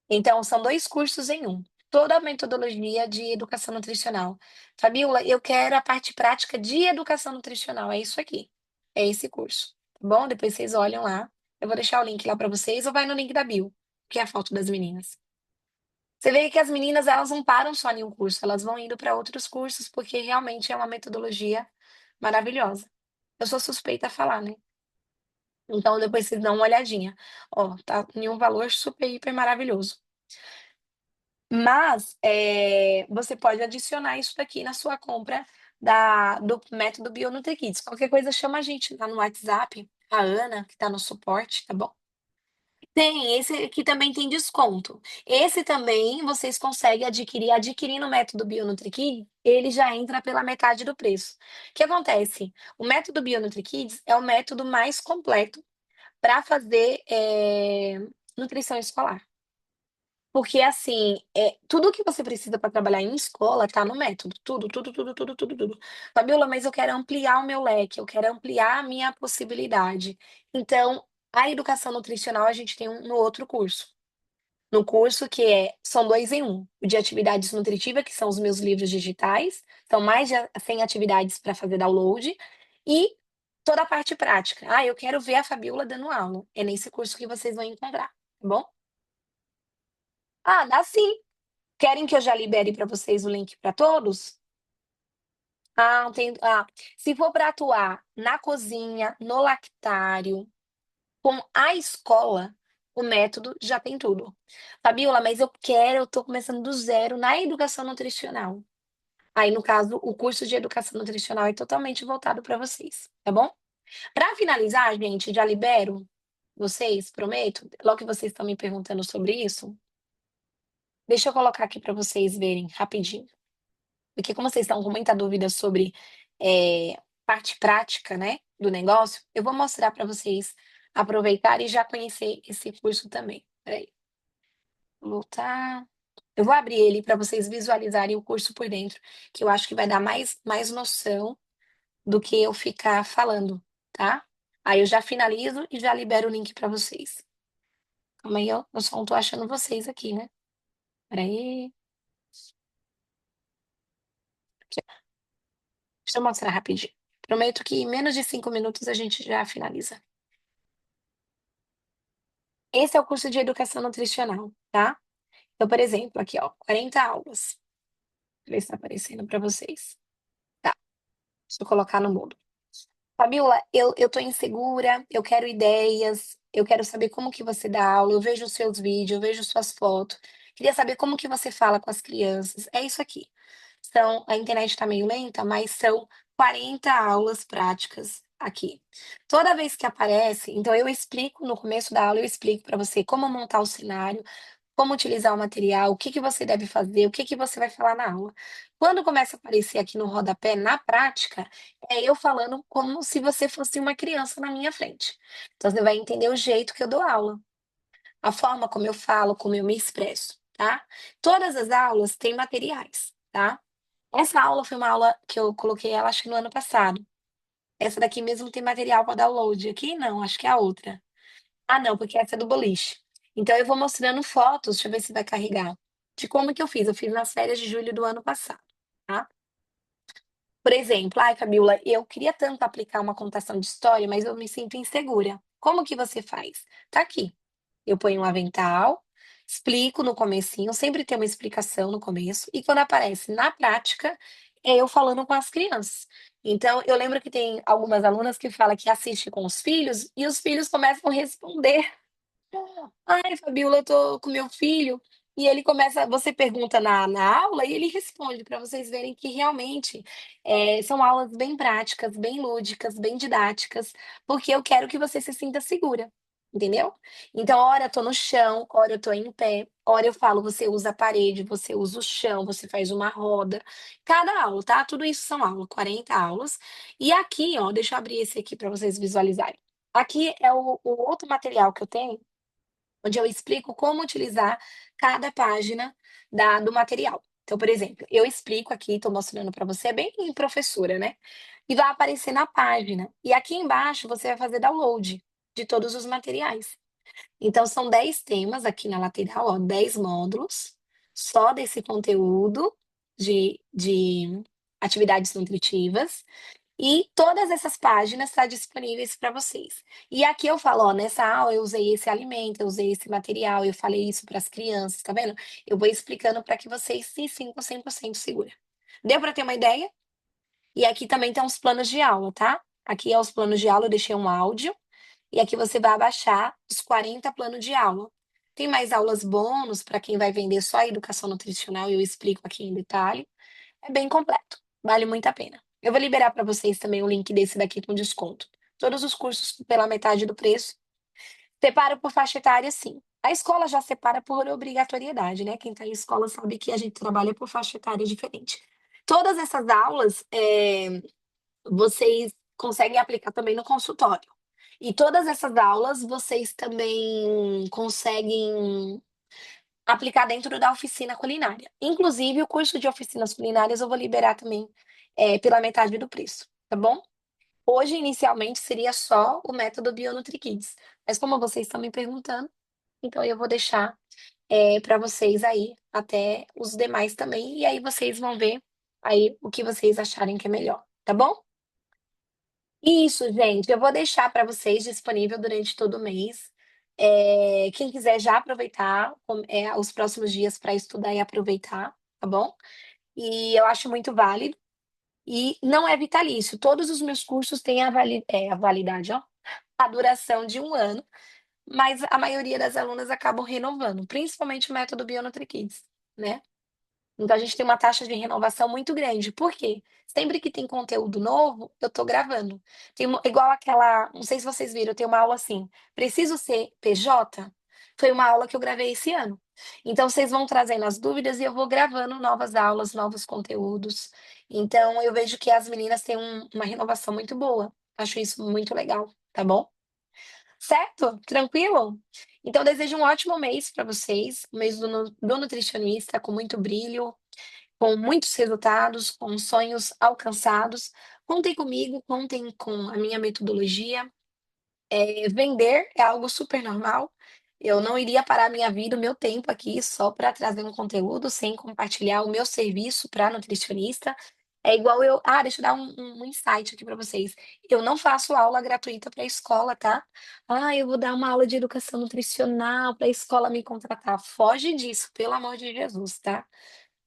Então, são 2 cursos em um. Toda a metodologia de educação nutricional. Fabiola, eu quero a parte prática de educação nutricional. É isso aqui. É esse curso. Tá bom? Depois vocês olham lá. Eu vou deixar o link lá para vocês ou vai no link da bio, que é a foto das meninas. Você vê que as meninas, elas não param só em um curso, elas vão indo para outros cursos, porque realmente é uma metodologia maravilhosa. Eu sou suspeita a falar, né? Então depois vocês dão uma olhadinha. Ó, tá em um valor super, hiper maravilhoso. Mas, você pode adicionar isso daqui na sua compra do método BioNutriKids. Qualquer coisa chama a gente lá no WhatsApp, a Ana, que está no suporte, tá bom? Tem, esse aqui também tem desconto. Esse também vocês conseguem adquirir, adquirindo o método BioNutriKids, ele já entra pela metade do preço. O que acontece? O método BioNutriKids é o método mais completo para fazer, nutrição escolar. Porque, assim, tudo que você precisa para trabalhar em escola tá no método, tudo, tudo, tudo, tudo, tudo, tudo. "Fabiola, mas eu quero ampliar o meu leque, eu quero ampliar a minha possibilidade". Então, a educação nutricional a gente tem no outro curso. No curso que são 2 em um, o de atividades nutritiva, que são os meus livros digitais, são mais de 100 atividades para fazer download, e toda a parte prática. "Ah, eu quero ver a Fabiola dando aula", é nesse curso que vocês vão encontrar, tá bom? Ah, dá sim. Querem que eu já libere para vocês o link para todos? Se for para atuar na cozinha, no lactário, com a escola, o método já tem tudo. "Fabiola, mas eu tô começando do zero na educação nutricional". Aí, no caso, o curso de educação nutricional é totalmente voltado para vocês, tá bom? Para finalizar, gente, já libero vocês, prometo, logo que vocês estão me perguntando sobre isso, deixa eu colocar aqui para vocês verem rapidinho. Porque como vocês estão com muita dúvida sobre, parte prática, né, do negócio, eu vou mostrar para vocês aproveitarem e já conhecer esse curso também. Espera aí, voltar. Eu vou abrir ele para vocês visualizarem o curso por dentro, que eu acho que vai dar mais noção do que eu ficar falando, tá? Aí eu já finalizo e já libero o link para vocês. Calma aí, eu só não tô achando vocês aqui, né. Espera aí, deixa eu mostrar rapidinho. Prometo que em menos de 5 minutos a gente já finaliza. Esse é o curso de educação nutricional, tá? Então, por exemplo, aqui, ó, 40 aulas. Ver se tá aparecendo para vocês. Tá, deixa eu colocar no mudo. Fabiola, eu tô insegura, eu quero ideias, eu quero saber como que você dá aula, eu vejo os seus vídeos, eu vejo suas fotos. Queria saber como que você fala com as crianças. É isso aqui. A internet está meio lenta, mas são 40 aulas práticas aqui. Toda vez que aparece, então eu explico no começo da aula, eu explico para você como montar o cenário, como utilizar o material, o que que você deve fazer, o que que você vai falar na aula. Quando começa a aparecer aqui no rodapé, na prática, é eu falando como se você fosse uma criança na minha frente. Então você vai entender o jeito que eu dou aula, a forma como eu falo, como eu me expresso, tá? Todas as aulas têm materiais, tá? Essa aula foi uma aula que eu coloquei ela acho que no ano passado. Essa daqui mesmo tem material para download. Aqui não, acho que é a outra. Ah, não, porque essa é do boliche. Então eu vou mostrando fotos, deixa eu ver se vai carregar, de como que eu fiz. Eu fiz nas férias de julho do ano passado, tá? Por exemplo, "Ai, Fabiola, eu queria tanto aplicar uma contação de história, mas eu me sinto insegura". Como que você faz? Tá aqui. Eu ponho um avental, explico no comecinho, sempre tem uma explicação no começo, e quando aparece na prática, é eu falando com as crianças. Então, eu lembro que tem algumas alunas que fala que assiste com os filhos, e os filhos começam a responder. "Ai, Fabiola, eu tô com meu filho E ele começa você pergunta na aula e ele responde, para vocês verem que realmente, são aulas bem práticas, bem lúdicas, bem didáticas, porque eu quero que você se sinta segura, entendeu? Então, hora eu tô no chão, hora eu tô em pé, hora eu falo: "Você usa a parede, você usa o chão, você faz uma roda", cada aula, tá? Tudo isso são aula, 40 aulas. E aqui, ó, deixa eu abrir esse aqui para vocês visualizarem. Aqui é o outro material que eu tenho, onde eu explico como utilizar cada página do material. Então, por exemplo, eu explico aqui, estou mostrando para você, é bem professora, né? E vai aparecer na página. E aqui embaixo você vai fazer download de todos os materiais. Então, são 10 temas aqui na lateral, ó, 10 módulos, só desse conteúdo de atividades nutritivas. E todas essas páginas estão disponíveis para vocês. E aqui eu falo, ó, nessa aula eu usei esse alimento, eu usei esse material, eu falei isso para as crianças, tá vendo? Eu vou explicando para que vocês se sintam 100% segura. Deu para ter uma ideia? E aqui também tem os planos de aula, tá? Aqui é os planos de aula, eu deixei um áudio, e aqui você vai baixar os 40 planos de aula. Tem mais aulas bônus para quem vai vender só a educação nutricional e eu explico aqui em detalhe. É bem completo, vale muito a pena. Eu vou liberar para vocês também o link desse daqui com desconto. Todos os cursos pela metade do preço. Separa por faixa etária, sim. A escola já separa por obrigatoriedade, né? Quem está em escola sabe que a gente trabalha por faixa etária diferente. Todas essas aulas, vocês conseguem aplicar também no consultório. E todas essas aulas vocês também conseguem aplicar dentro da oficina culinária. Inclusive, o curso de oficinas culinárias eu vou liberar também, pela metade do preço, tá bom? Hoje, inicialmente, seria só o método BioNutriKids, mas como vocês estão me perguntando, então eu vou deixar, para vocês aí, até os demais também, e aí vocês vão ver aí o que vocês acharem que é melhor, tá bom? Isso, gente, eu vou deixar para vocês disponível durante todo o mês. Quem quiser já aproveitar, os próximos dias para estudar e aproveitar, tá bom? E eu acho muito válido. E não é vitalício, todos os meus cursos têm a validade, ó, a duração de 1 ano, mas a maioria das alunas acabam renovando, principalmente o método BioNutriKids, né? Então a gente tem uma taxa de renovação muito grande. Por quê? Sempre que tem conteúdo novo, eu tô gravando. Tem igual aquela, não sei se vocês viram, tem uma aula assim, "Preciso ser PJ?" Foi uma aula que eu gravei esse ano. Então vocês vão trazendo as dúvidas e eu vou gravando novas aulas, novos conteúdos. Então eu vejo que as meninas têm uma renovação muito boa. Acho isso muito legal, tá bom? Certo? Tranquilo? Então desejo um ótimo mês para vocês, um mês do nutricionista com muito brilho, com muitos resultados, com sonhos alcançados. Contem comigo, contem com a minha metodologia. Vender é algo super normal. Eu não iria parar minha vida, o meu tempo aqui só para trazer um conteúdo sem compartilhar o meu serviço para nutricionista. É igual deixa eu dar um insight aqui para vocês. Eu não faço aula gratuita para escola, tá? "Ah, eu vou dar uma aula de educação nutricional para a escola me contratar". Foge disso, pelo amor de Jesus, tá?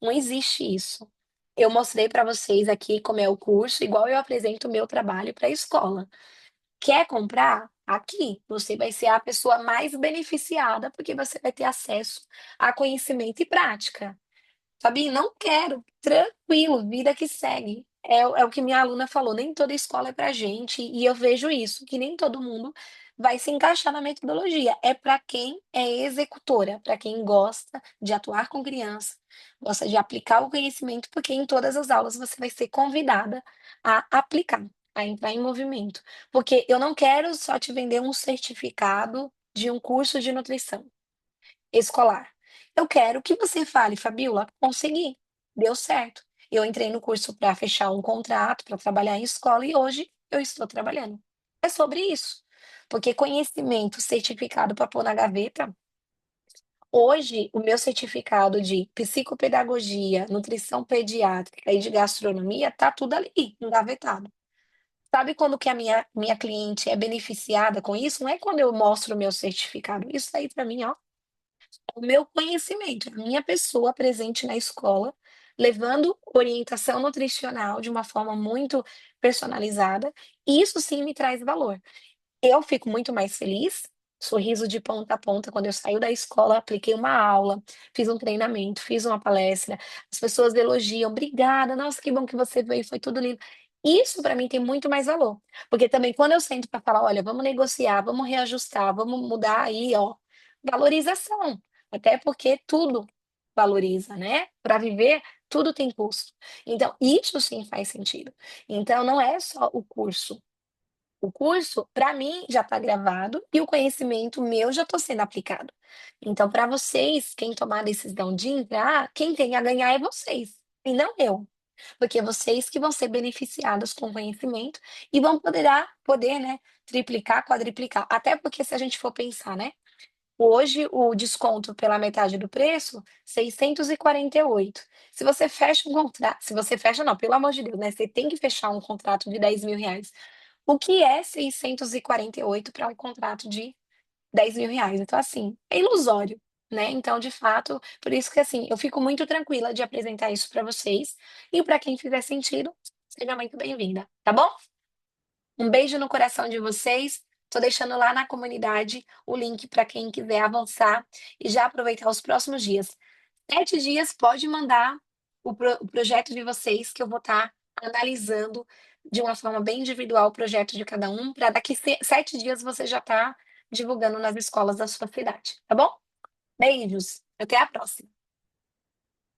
Não existe isso. Eu mostrei para vocês aqui como é o curso, igual eu apresento o meu trabalho para a escola. Quer comprar? Aqui você vai ser a pessoa mais beneficiada, porque você vai ter acesso a conhecimento e prática. Fabi, não quero. Tranquilo, vida que segue. É o que minha aluna falou, nem toda escola é pra gente, e eu vejo isso, que nem todo mundo vai se encaixar na metodologia. É para quem é executora, para quem gosta de atuar com criança, gosta de aplicar o conhecimento, porque em todas as aulas você vai ser convidada a aplicar, a entrar em movimento. Porque eu não quero só te vender um certificado de um curso de nutrição escolar. Eu quero que você fale: "Fabiola, consegui, deu certo. Eu entrei no curso para fechar um contrato, para trabalhar em escola e hoje eu estou trabalhando". É sobre isso, porque conhecimento, certificado para pôr na gaveta, hoje o meu certificado de psicopedagogia, nutrição pediátrica e de gastronomia tá tudo ali, engavetado. Sabe quando que a minha cliente é beneficiada com isso? Não é quando eu mostro o meu certificado, isso aí para mim, ó, o meu conhecimento, a minha pessoa presente na escola, levando orientação nutricional de uma forma muito personalizada, e isso sim me traz valor. Eu fico muito mais feliz, sorriso de ponta a ponta. Quando eu saio da escola, apliquei uma aula, fiz um treinamento, fiz uma palestra, as pessoas elogiam: "Obrigada, nossa, que bom que você veio, foi tudo lindo". Isso para mim tem muito mais valor, porque também quando eu sento para falar: "Olha, vamos negociar, vamos reajustar, vamos mudar aí, ó", valorização, até porque tudo valoriza, né, para viver tudo tem custo. Então isso sim faz sentido. Então não é só o curso, para mim, já está gravado e o conhecimento meu já está sendo aplicado. Então, para vocês, quem tomar a decisão de entrar, quem tem a ganhar é vocês, e não eu. Porque vocês que vão ser beneficiados com o conhecimento e vão poder, né, triplicar, quadriplicar. Até porque se a gente for pensar, né, hoje o desconto pela metade do preço, 648. Se você fecha não, pelo amor de Deus, né, você tem que fechar um contrato de R$ 10.000. O que é 648 para um contrato de R$ 10.000? Então, assim, é ilusório, né. Então, de fato, por isso que, assim, eu fico muito tranquila de apresentar isso para vocês, e para quem fizer sentido, seja muito bem-vinda, tá bom? Um beijo no coração de vocês. Tô deixando lá na comunidade o link para quem quiser avançar e já aproveitar os próximos dias. 7 dias, pode mandar o projeto de vocês, que eu vou estar analisando de uma forma bem individual o projeto de cada um, para daqui 7 dias você já tá divulgando nas escolas da sua cidade, tá bom? Beijos, até a próxima.